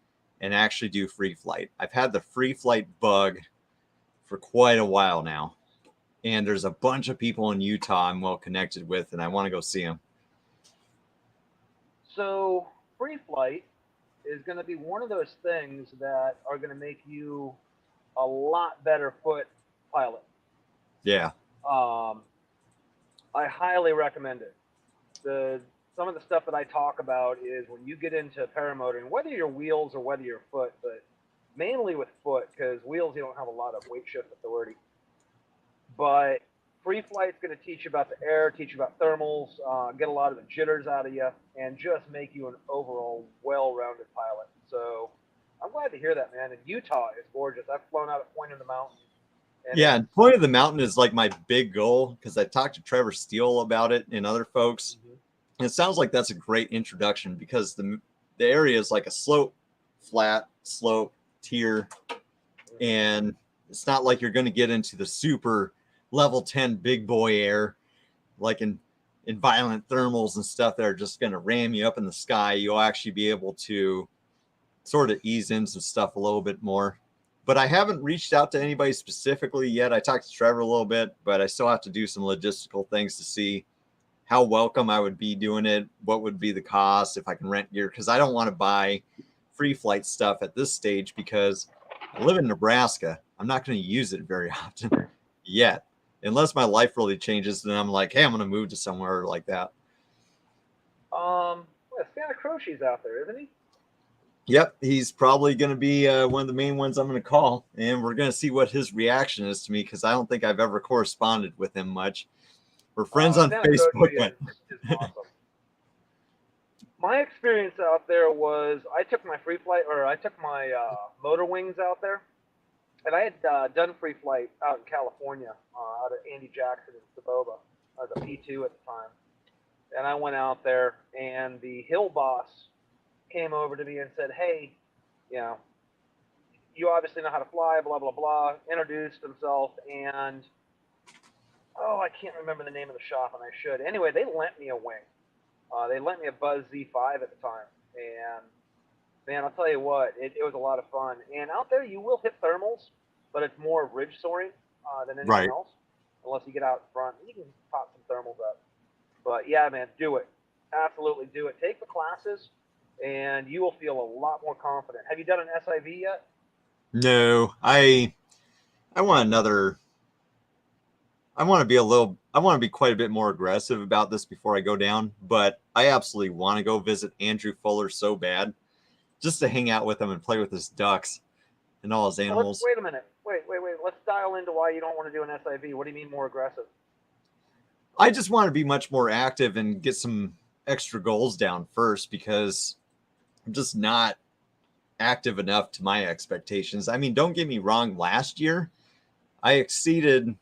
and actually do free flight. I've had the free flight bug for quite a while now. And there's a bunch of people in Utah I'm well connected with, and I want to go see them. So free flight is going to be one of those things that are going to make you a lot better foot pilot. Yeah. I highly recommend it. Some of the stuff that I talk about is when you get into paramotor, and whether you're wheels or whether you're foot, but mainly with foot, because wheels you don't have a lot of weight shift authority. But free flight's going to teach you about the air, teach you about thermals, get a lot of the jitters out of you, and just make you an overall well-rounded pilot. So I'm glad to hear that, man. And Utah is gorgeous. I've flown out at Point of the Mountain. And Point of the Mountain is like my big goal because I talked to Trevor Steele about it and other folks. And it sounds like that's a great introduction because the area is like a slope flat slope tier, and it's not like you're going to get into the super level 10 big boy air like in violent thermals and stuff that are just going to ram you up in the sky. You'll actually be able to sort of ease in some stuff a little bit more. But I haven't reached out to anybody specifically yet. I talked to Trevor a little bit, but I still have to do some logistical things to see how welcome I would be doing it, what would be the cost, if I can rent gear, because I don't want to buy free flight stuff at this stage because I live in Nebraska. I'm not going to use it very often yet. Unless my life really changes, then I'm like, hey, I'm going to move to somewhere like that. Santa Croce's out there, isn't he? Yep, he's probably going to be one of the main ones I'm going to call, and we're going to see what his reaction is to me because I don't think I've ever corresponded with him much. We're friends on Santa Facebook. Croce is awesome. My experience out there was I took my motor wings out there, and I had done free flight out in California, out of Andy Jackson in Saboba. I was a P2 at the time, and I went out there, and the hill boss came over to me and said, hey, you obviously know how to fly, blah, blah, blah, introduced himself, and, I can't remember the name of the shop, and I should. Anyway, they lent me a wing. They lent me a Buzz Z5 at the time, and, man, I'll tell you what, it was a lot of fun. And out there, you will hit thermals, but it's more ridge soaring than anything else, unless you get out in front. You can pop some thermals up. But, yeah, man, do it. Absolutely do it. Take the classes, and you will feel a lot more confident. Have you done an SIV yet? No, I want another. I want to be quite a bit more aggressive about this before I go down, but I absolutely want to go visit Andrew Fuller so bad, just to hang out with him and play with his ducks and all his animals. Wait a minute. Wait. Let's dial into why you don't want to do an SIV. What do you mean more aggressive? I just want to be much more active and get some extra goals down first because I'm just not active enough to my expectations. I mean, don't get me wrong. Last year, I exceeded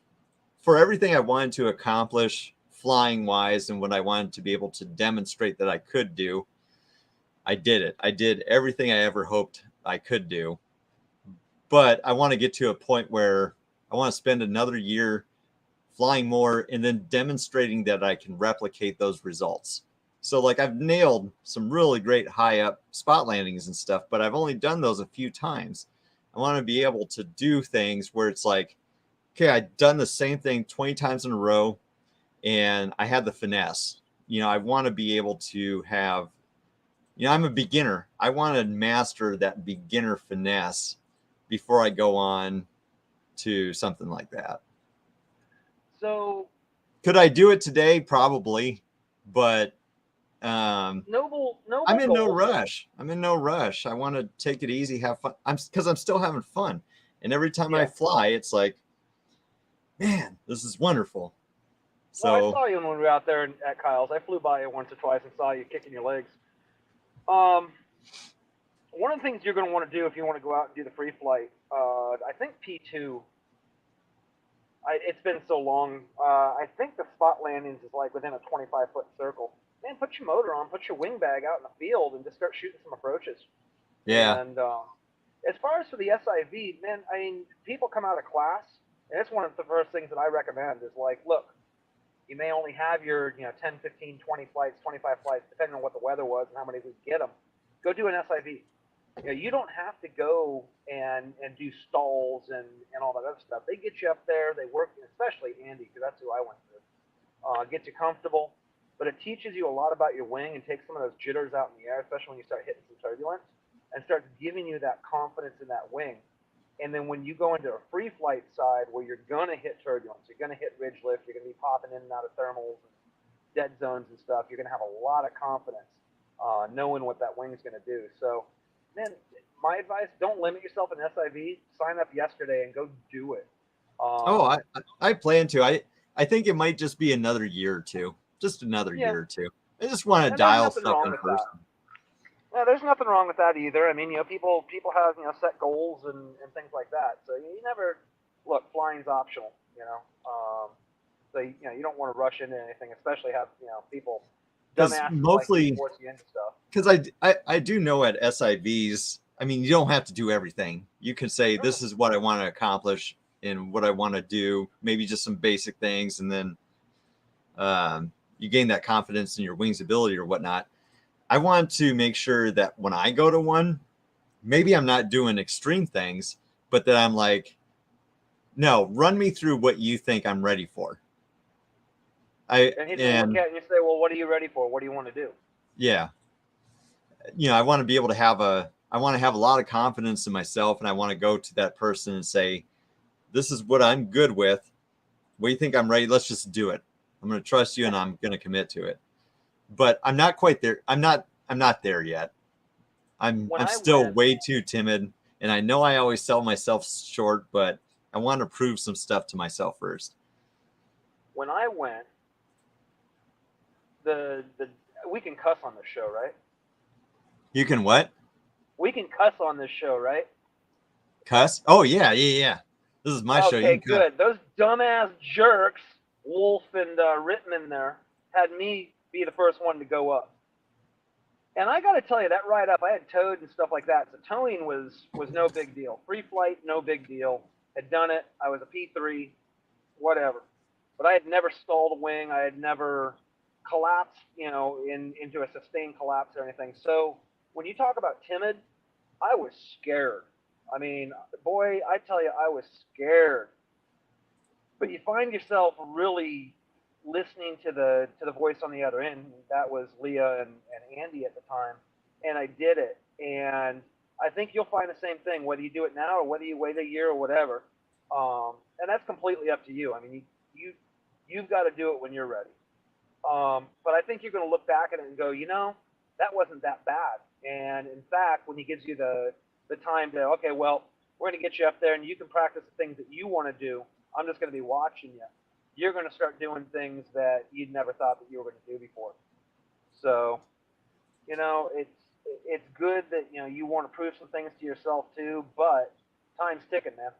for everything I wanted to accomplish flying wise and what I wanted to be able to demonstrate that I could do. I did it. I did everything I ever hoped I could do. But I want to get to a point where I want to spend another year flying more and then demonstrating that I can replicate those results. So like I've nailed some really great high up spot landings and stuff, but I've only done those a few times. I want to be able to do things where it's like, okay, I've done the same thing 20 times in a row and I had the finesse. I want to be able to have, I'm a beginner. I want to master that beginner finesse before I go on to something like that. So could I do it today? Probably, but noble I'm in no goals. rush. I want to take it easy, have fun. Because I'm still having fun. And every time I fly, it's like, man, this is wonderful. So I saw you when we were out there at Kyle's. I flew by you once or twice and saw you kicking your legs. One of the things you're going to want to do if you want to go out and do the free flight, I think P2, it's been so long, I think the spot landings is like within a 25-foot circle. Man, put your motor on, put your wing bag out in the field, and just start shooting some approaches. Yeah. And as far as for the SIV, man, I mean, people come out of class, and it's one of the first things that I recommend is like, look, you may only have your 10, 15, 20 flights, 25 flights, depending on what the weather was and how many we get them. Go do an SIV. You don't have to go and do stalls and all that other stuff. They get you up there. They work, especially Andy, because that's who I went through. Get you comfortable, but it teaches you a lot about your wing and takes some of those jitters out in the air, especially when you start hitting some turbulence, and starts giving you that confidence in that wing. And then when you go into a free flight side where you're going to hit turbulence, you're going to hit ridge lift, you're going to be popping in and out of thermals and dead zones and stuff, you're going to have a lot of confidence knowing what that wing is going to do. So, man, my advice, don't limit yourself in SIV. Sign up yesterday and go do it. I plan to. I think it might just be another year or two. Just another year or two. I just want to dial stuff in first. Yeah, there's nothing wrong with that either. I mean, people have set goals and things like that. So you never look. Flying's optional. So you don't want to rush into anything, especially have people dumbasses mostly like force you into stuff. Because I do know at SIVs I mean, you don't have to do everything. You can say, this is what I want to accomplish and what I want to do, maybe just some basic things. And then you gain that confidence in your wings ability or whatnot. I want to make sure that when I go to one, maybe I'm not doing extreme things, but that I'm like, no, run me through what you think I'm ready for. And he's going to look at it and you say, well, what are you ready for? What do you want to do? Yeah. I want to be able to have a lot of confidence in myself, and I want to go to that person and say, this is what I'm good with. What do you think I'm ready? Let's just do it. I'm going to trust you and I'm going to commit to it. But I'm not quite there. I'm not there yet. I'm still way too timid, and I know I always sell myself short, but I want to prove some stuff to myself first. When I went, we can cuss on this show, right? You can what? We can cuss on this show, right? Cuss? Oh, yeah. This is my show. Okay, good. Those dumbass jerks, Wolf and Rittman there, had me be the first one to go up. And I got to tell you, that ride up, I had towed and stuff like that. So towing was no big deal. Free flight, no big deal. Had done it. I was a P3, whatever. But I had never stalled a wing. I had never collapsed, into a sustained collapse or anything. So when you talk about timid, I was scared. I mean, boy, I tell you, I was scared. But you find yourself really listening to the voice on the other end. That was Leah and Andy at the time, and I did it. And I think you'll find the same thing, whether you do it now or whether you wait a year or whatever. And that's completely up to you. I mean, you've got to do it when you're ready. But I think you're going to look back at it and go, that wasn't that bad. And in fact, when he gives you the time to, okay, well, we're going to get you up there and you can practice the things that you want to do. I'm just going to be watching you. You're going to start doing things that you'd never thought that you were going to do before. So, it's good that, you want to prove some things to yourself too, but time's ticking, man.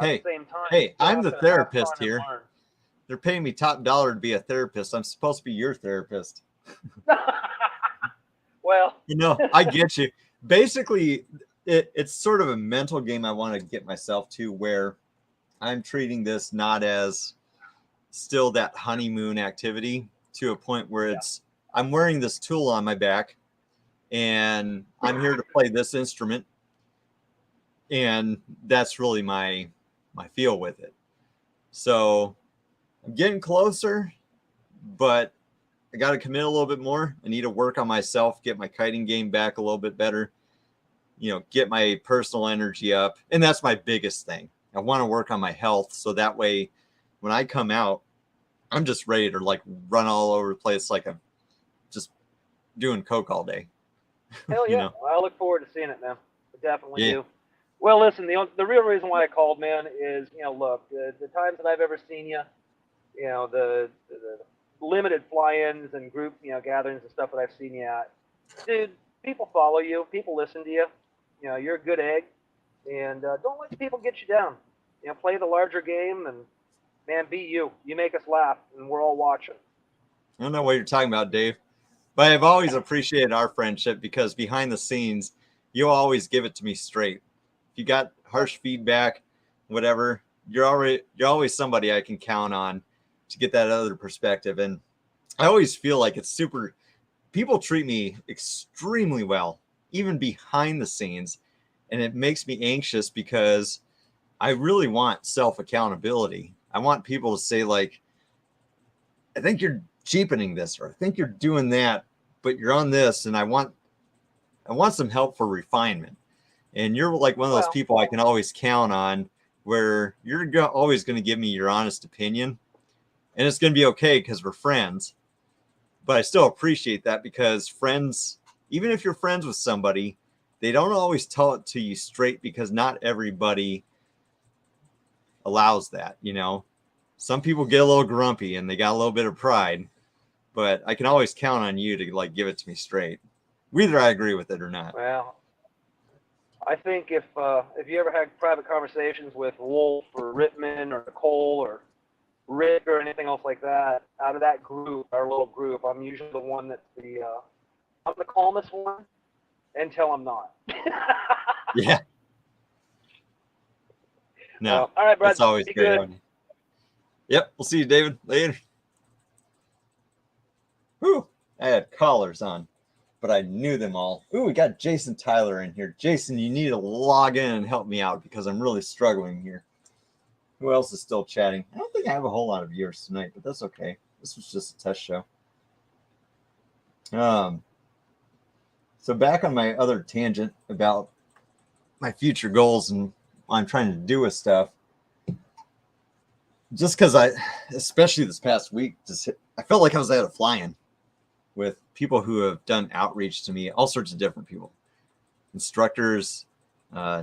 Hey, at the same time, hey, I'm the therapist here. They're paying me top dollar to be a therapist. I'm supposed to be your therapist. Well, I get you. Basically, it's sort of a mental game I want to get myself to, where I'm treating this not as still that honeymoon activity, to a point where I'm wearing this tool on my back and I'm here to play this instrument. And that's really my feel with it. So I'm getting closer, but I got to commit a little bit more. I need to work on myself, get my kiting game back a little bit better, get my personal energy up. And that's my biggest thing. I want to work on my health, so that way when I come out, I'm just ready to run all over the place like I'm just doing coke all day. Hell yeah. Well, I look forward to seeing it, man. I definitely do. Well, listen, the real reason why I called, man, is, look, the times that I've ever seen you, the limited fly-ins and group, gatherings and stuff that I've seen you at, dude, people follow you, people listen to you, you're a good egg, and don't let people get you down. Play the larger game, and man, be you. You make us laugh, and we're all watching. I don't know what you're talking about, Dave, but I've always appreciated our friendship, because behind the scenes, you always give it to me straight. If you got harsh feedback, whatever, you're always somebody I can count on to get that other perspective. And I always feel like people treat me extremely well, even behind the scenes. And it makes me anxious, because I really want self-accountability. I want people to say, I think you're cheapening this, or I think you're doing that, but you're on this. And I want some help for refinement. And you're like one of those people I can always count on, where you're always going to give me your honest opinion. And it's going to be okay, because we're friends. But I still appreciate that, because friends, even if you're friends with somebody, they don't always tell it to you straight, because not everybody allows that. Some people get a little grumpy and they got a little bit of pride, but I can always count on you to give it to me straight, whether I agree with it or not. Well, I think if you ever had private conversations with Wolf or Rittman or Nicole or Rick or anything else like that, out of that group, our little group, I'm usually the one that's I'm the calmest one. until I'm not. Yeah. No. All right, Brad. That's always Be great. good. Yep. We'll see you, David. Later. Whew. I had callers on, but I knew them all. Ooh, we got Jason Tyler in here. Jason, you need to log in and help me out because I'm really struggling here. Who else is still chatting? I don't think I have a whole lot of viewers tonight, but that's okay. This was just a test show. So back on my other tangent about my future goals and what I'm trying to do with stuff. Just because especially this past week, I felt like I was at a fly-in with people who have done outreach to me, all sorts of different people, instructors,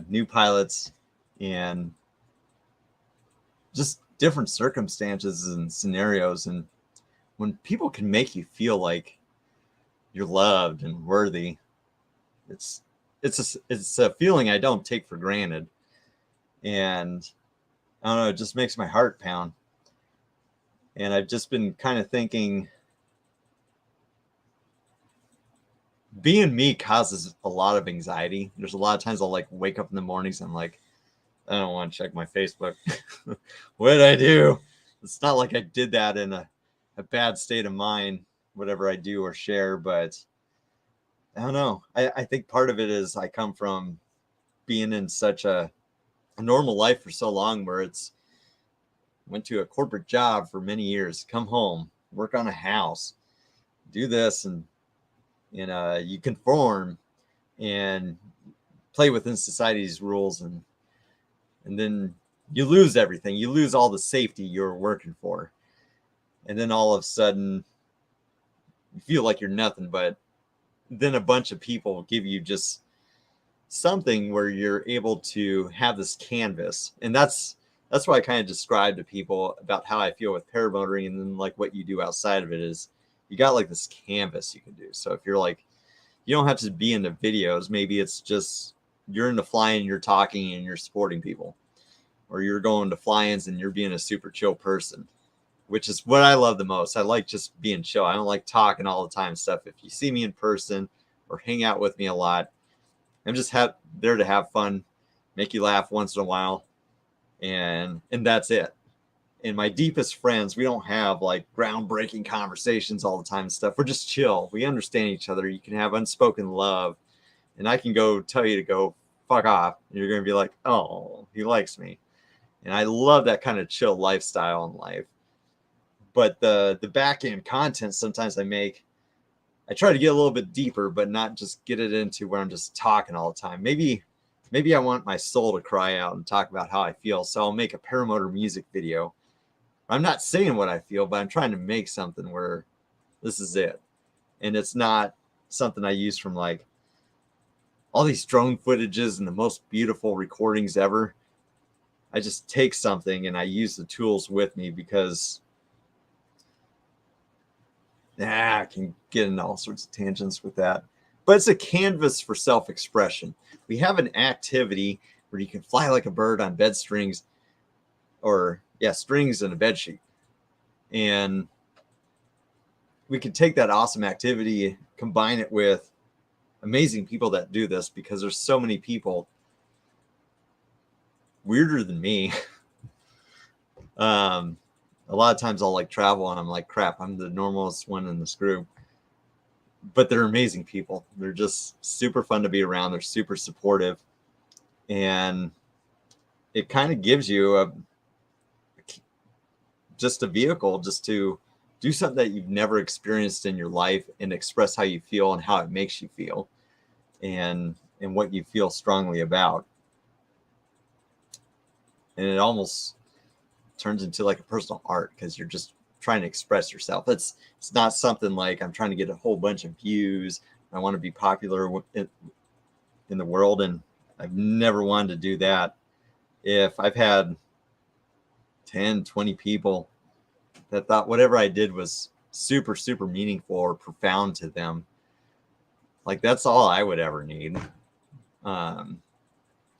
new pilots, and just different circumstances and scenarios. And when people can make you feel like you're loved and worthy, it's a feeling I don't take for granted. And I don't know, it just makes my heart pound. And I've just been kind of thinking, being me causes a lot of anxiety. There's a lot of times I'll like wake up in the mornings and I'm like, I don't want to check my Facebook. What did I do? It's not like I did that in a bad state of mind, whatever I do or share, but I don't know. I think part of it is I come from being in such a normal life for so long where went to a corporate job for many years, come home, work on a house, do this, and you conform and play within society's rules, and then you lose everything. You lose all the safety you're working for, and then all of a sudden you feel like you're nothing. But then a bunch of people give you just something where you're able to have this canvas, and that's what I kind of describe to people about how I feel with paramotoring, and then like what you do outside of it is you got like this canvas you can do. So if you're like, you don't have to be in the videos, maybe it's just you're into flying, you're talking and you're supporting people, or you're going to fly-ins and you're being a super chill person, which is what I love the most. I like just being chill. I don't like talking all the time stuff. If you see me in person or hang out with me a lot, I'm just there to have fun, make you laugh once in a while, and that's it. And my deepest friends, we don't have like groundbreaking conversations all the time and stuff. We're just chill. We understand each other. You can have unspoken love, and I can go tell you to go fuck off, and you're going to be like, oh, he likes me. And I love that kind of chill lifestyle in life. But the back end content sometimes I try to get a little bit deeper, but not just get it into where I'm just talking all the time. Maybe I want my soul to cry out and talk about how I feel. So I'll make a paramotor music video. I'm not saying what I feel, but I'm trying to make something where this is it. And it's not something I use from like all these drone footages and the most beautiful recordings ever. I just take something and I use the tools with me because I can get into all sorts of tangents with that. But it's a canvas for self-expression. We have an activity where you can fly like a bird on bed strings, or strings and a bed sheet. And we could take that awesome activity, combine it with amazing people that do this, because there's so many people weirder than me. A lot of times I'll like travel and I'm like, crap, I'm the normalest one in this group. But they're amazing people. They're just super fun to be around. They're super supportive. And it kind of gives you just a vehicle just to do something that you've never experienced in your life and express how you feel and how it makes you feel and what you feel strongly about. And it almost turns into like a personal art because you're just trying to express yourself. It's not something like I'm trying to get a whole bunch of views. I want to be popular in the world, and I've never wanted to do that. If I've had 10, 20 people that thought whatever I did was super, super meaningful or profound to them, like that's all I would ever need.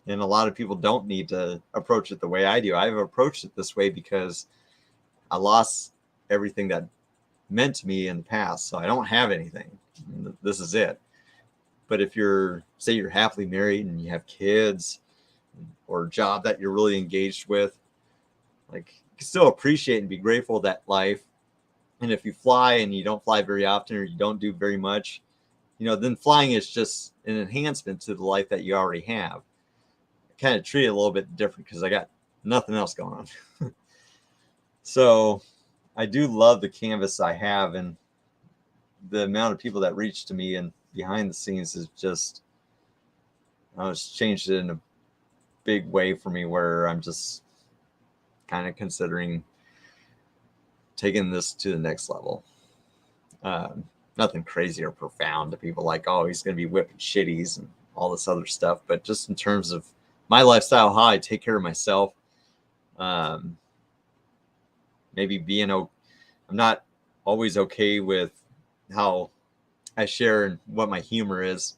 And a lot of people don't need to approach it the way I do. I've approached it this way because I lost everything that meant to me in the past. So I don't have anything. This is it. But if you're, say you're happily married and you have kids or a job that you're really engaged with, like you can still appreciate and be grateful that life. And if you fly and you don't fly very often or you don't do very much, then flying is just an enhancement to the life that you already have. I kind of treat it a little bit different because I got nothing else going on. So I do love the canvas I have, and the amount of people that reach to me and behind the scenes is just, it's changed it in a big way for me, where I'm just kind of considering taking this to the next level. Nothing crazy or profound to people like, oh, he's going to be whipping shitties and all this other stuff. But just in terms of my lifestyle, how I take care of myself, maybe I'm not always okay with how I share and what my humor is.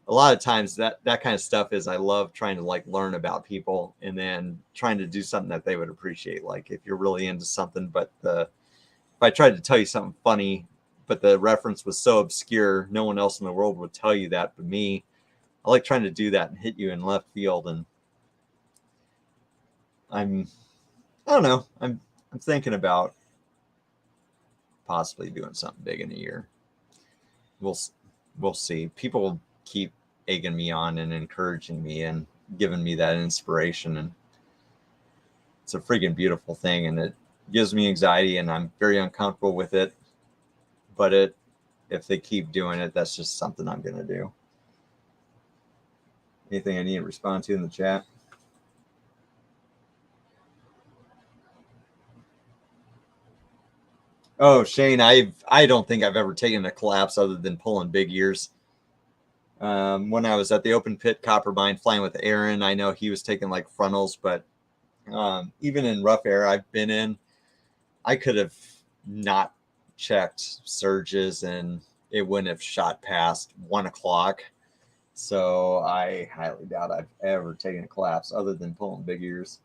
A lot of times that kind of stuff is, I love trying to like learn about people and then trying to do something that they would appreciate. Like if you're really into something, but if I tried to tell you something funny, but the reference was so obscure, no one else in the world would tell you that but me. I like trying to do that and hit you in left field. And I don't know, I'm thinking about possibly doing something big in a year. We'll see. People keep egging me on and encouraging me and giving me that inspiration, and it's a freaking beautiful thing, and it gives me anxiety and I'm very uncomfortable with it. But if they keep doing it, that's just something I'm going to do. Anything I need to respond to in the chat? Oh, Shane, I don't think I've ever taken a collapse other than pulling big ears. When I was at the open pit copper mine flying with Aaron, I know he was taking like frontals, but even in rough air I've been in, I could have not checked surges and it wouldn't have shot past 1 o'clock. So I highly doubt I've ever taken a collapse other than pulling big ears.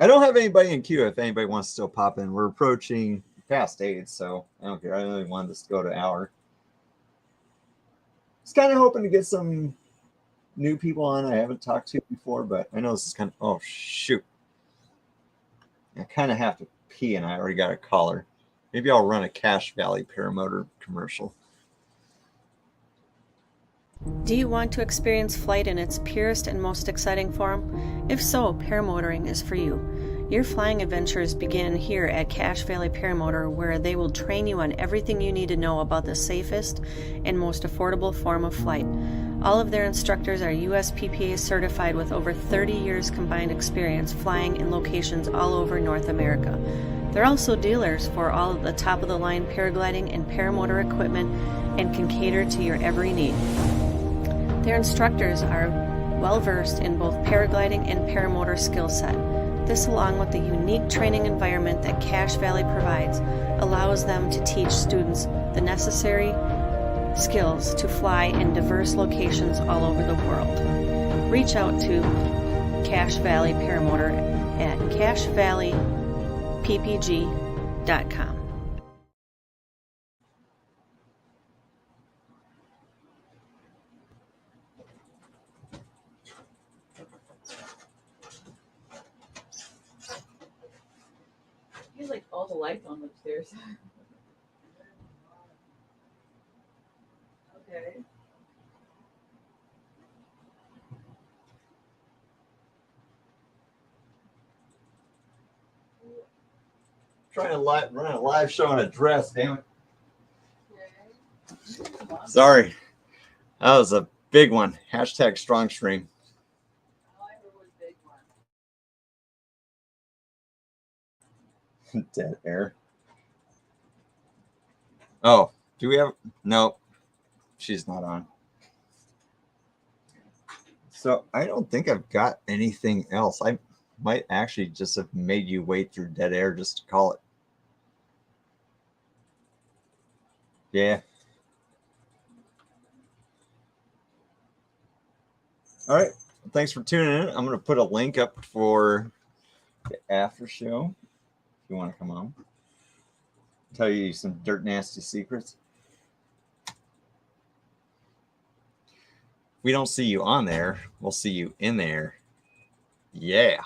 I don't have anybody in queue if anybody wants to still pop in. We're approaching past 8, so I don't care. I really wanted this to go to an hour. Just kind of hoping to get some new people on I haven't talked to before, but I know this is kind of, oh shoot. I kind of have to pee and I already got a caller. Maybe I'll run a Cache Valley Paramotor commercial. Do you want to experience flight in its purest and most exciting form? If so, paramotoring is for you. Your flying adventures begin here at Cache Valley Paramotor, where they will train you on everything you need to know about the safest and most affordable form of flight. All of their instructors are USPPA certified with over 30 years combined experience flying in locations all over North America. They're also dealers for all of the top-of-the-line paragliding and paramotor equipment and can cater to your every need. Their instructors are well-versed in both paragliding and paramotor skill set. This, along with the unique training environment that Cache Valley provides, allows them to teach students the necessary skills to fly in diverse locations all over the world. Reach out to Cache Valley Paramotor at cachevalleyppg.com. He's like all the lights on upstairs. Okay. Trying to run a live show in a dress, damn it. Sorry. That was a big one. Hashtag strong stream. Dead air. Oh, do we have? No, she's not on. So I don't think I've got anything else. I might actually just have made you wait through dead air just to call it. Yeah. All right. Thanks for tuning in. I'm going to put a link up for the after show if you want to come on. Tell you some dirt nasty secrets. we don't see you on there, we'll see you in there. Yeah.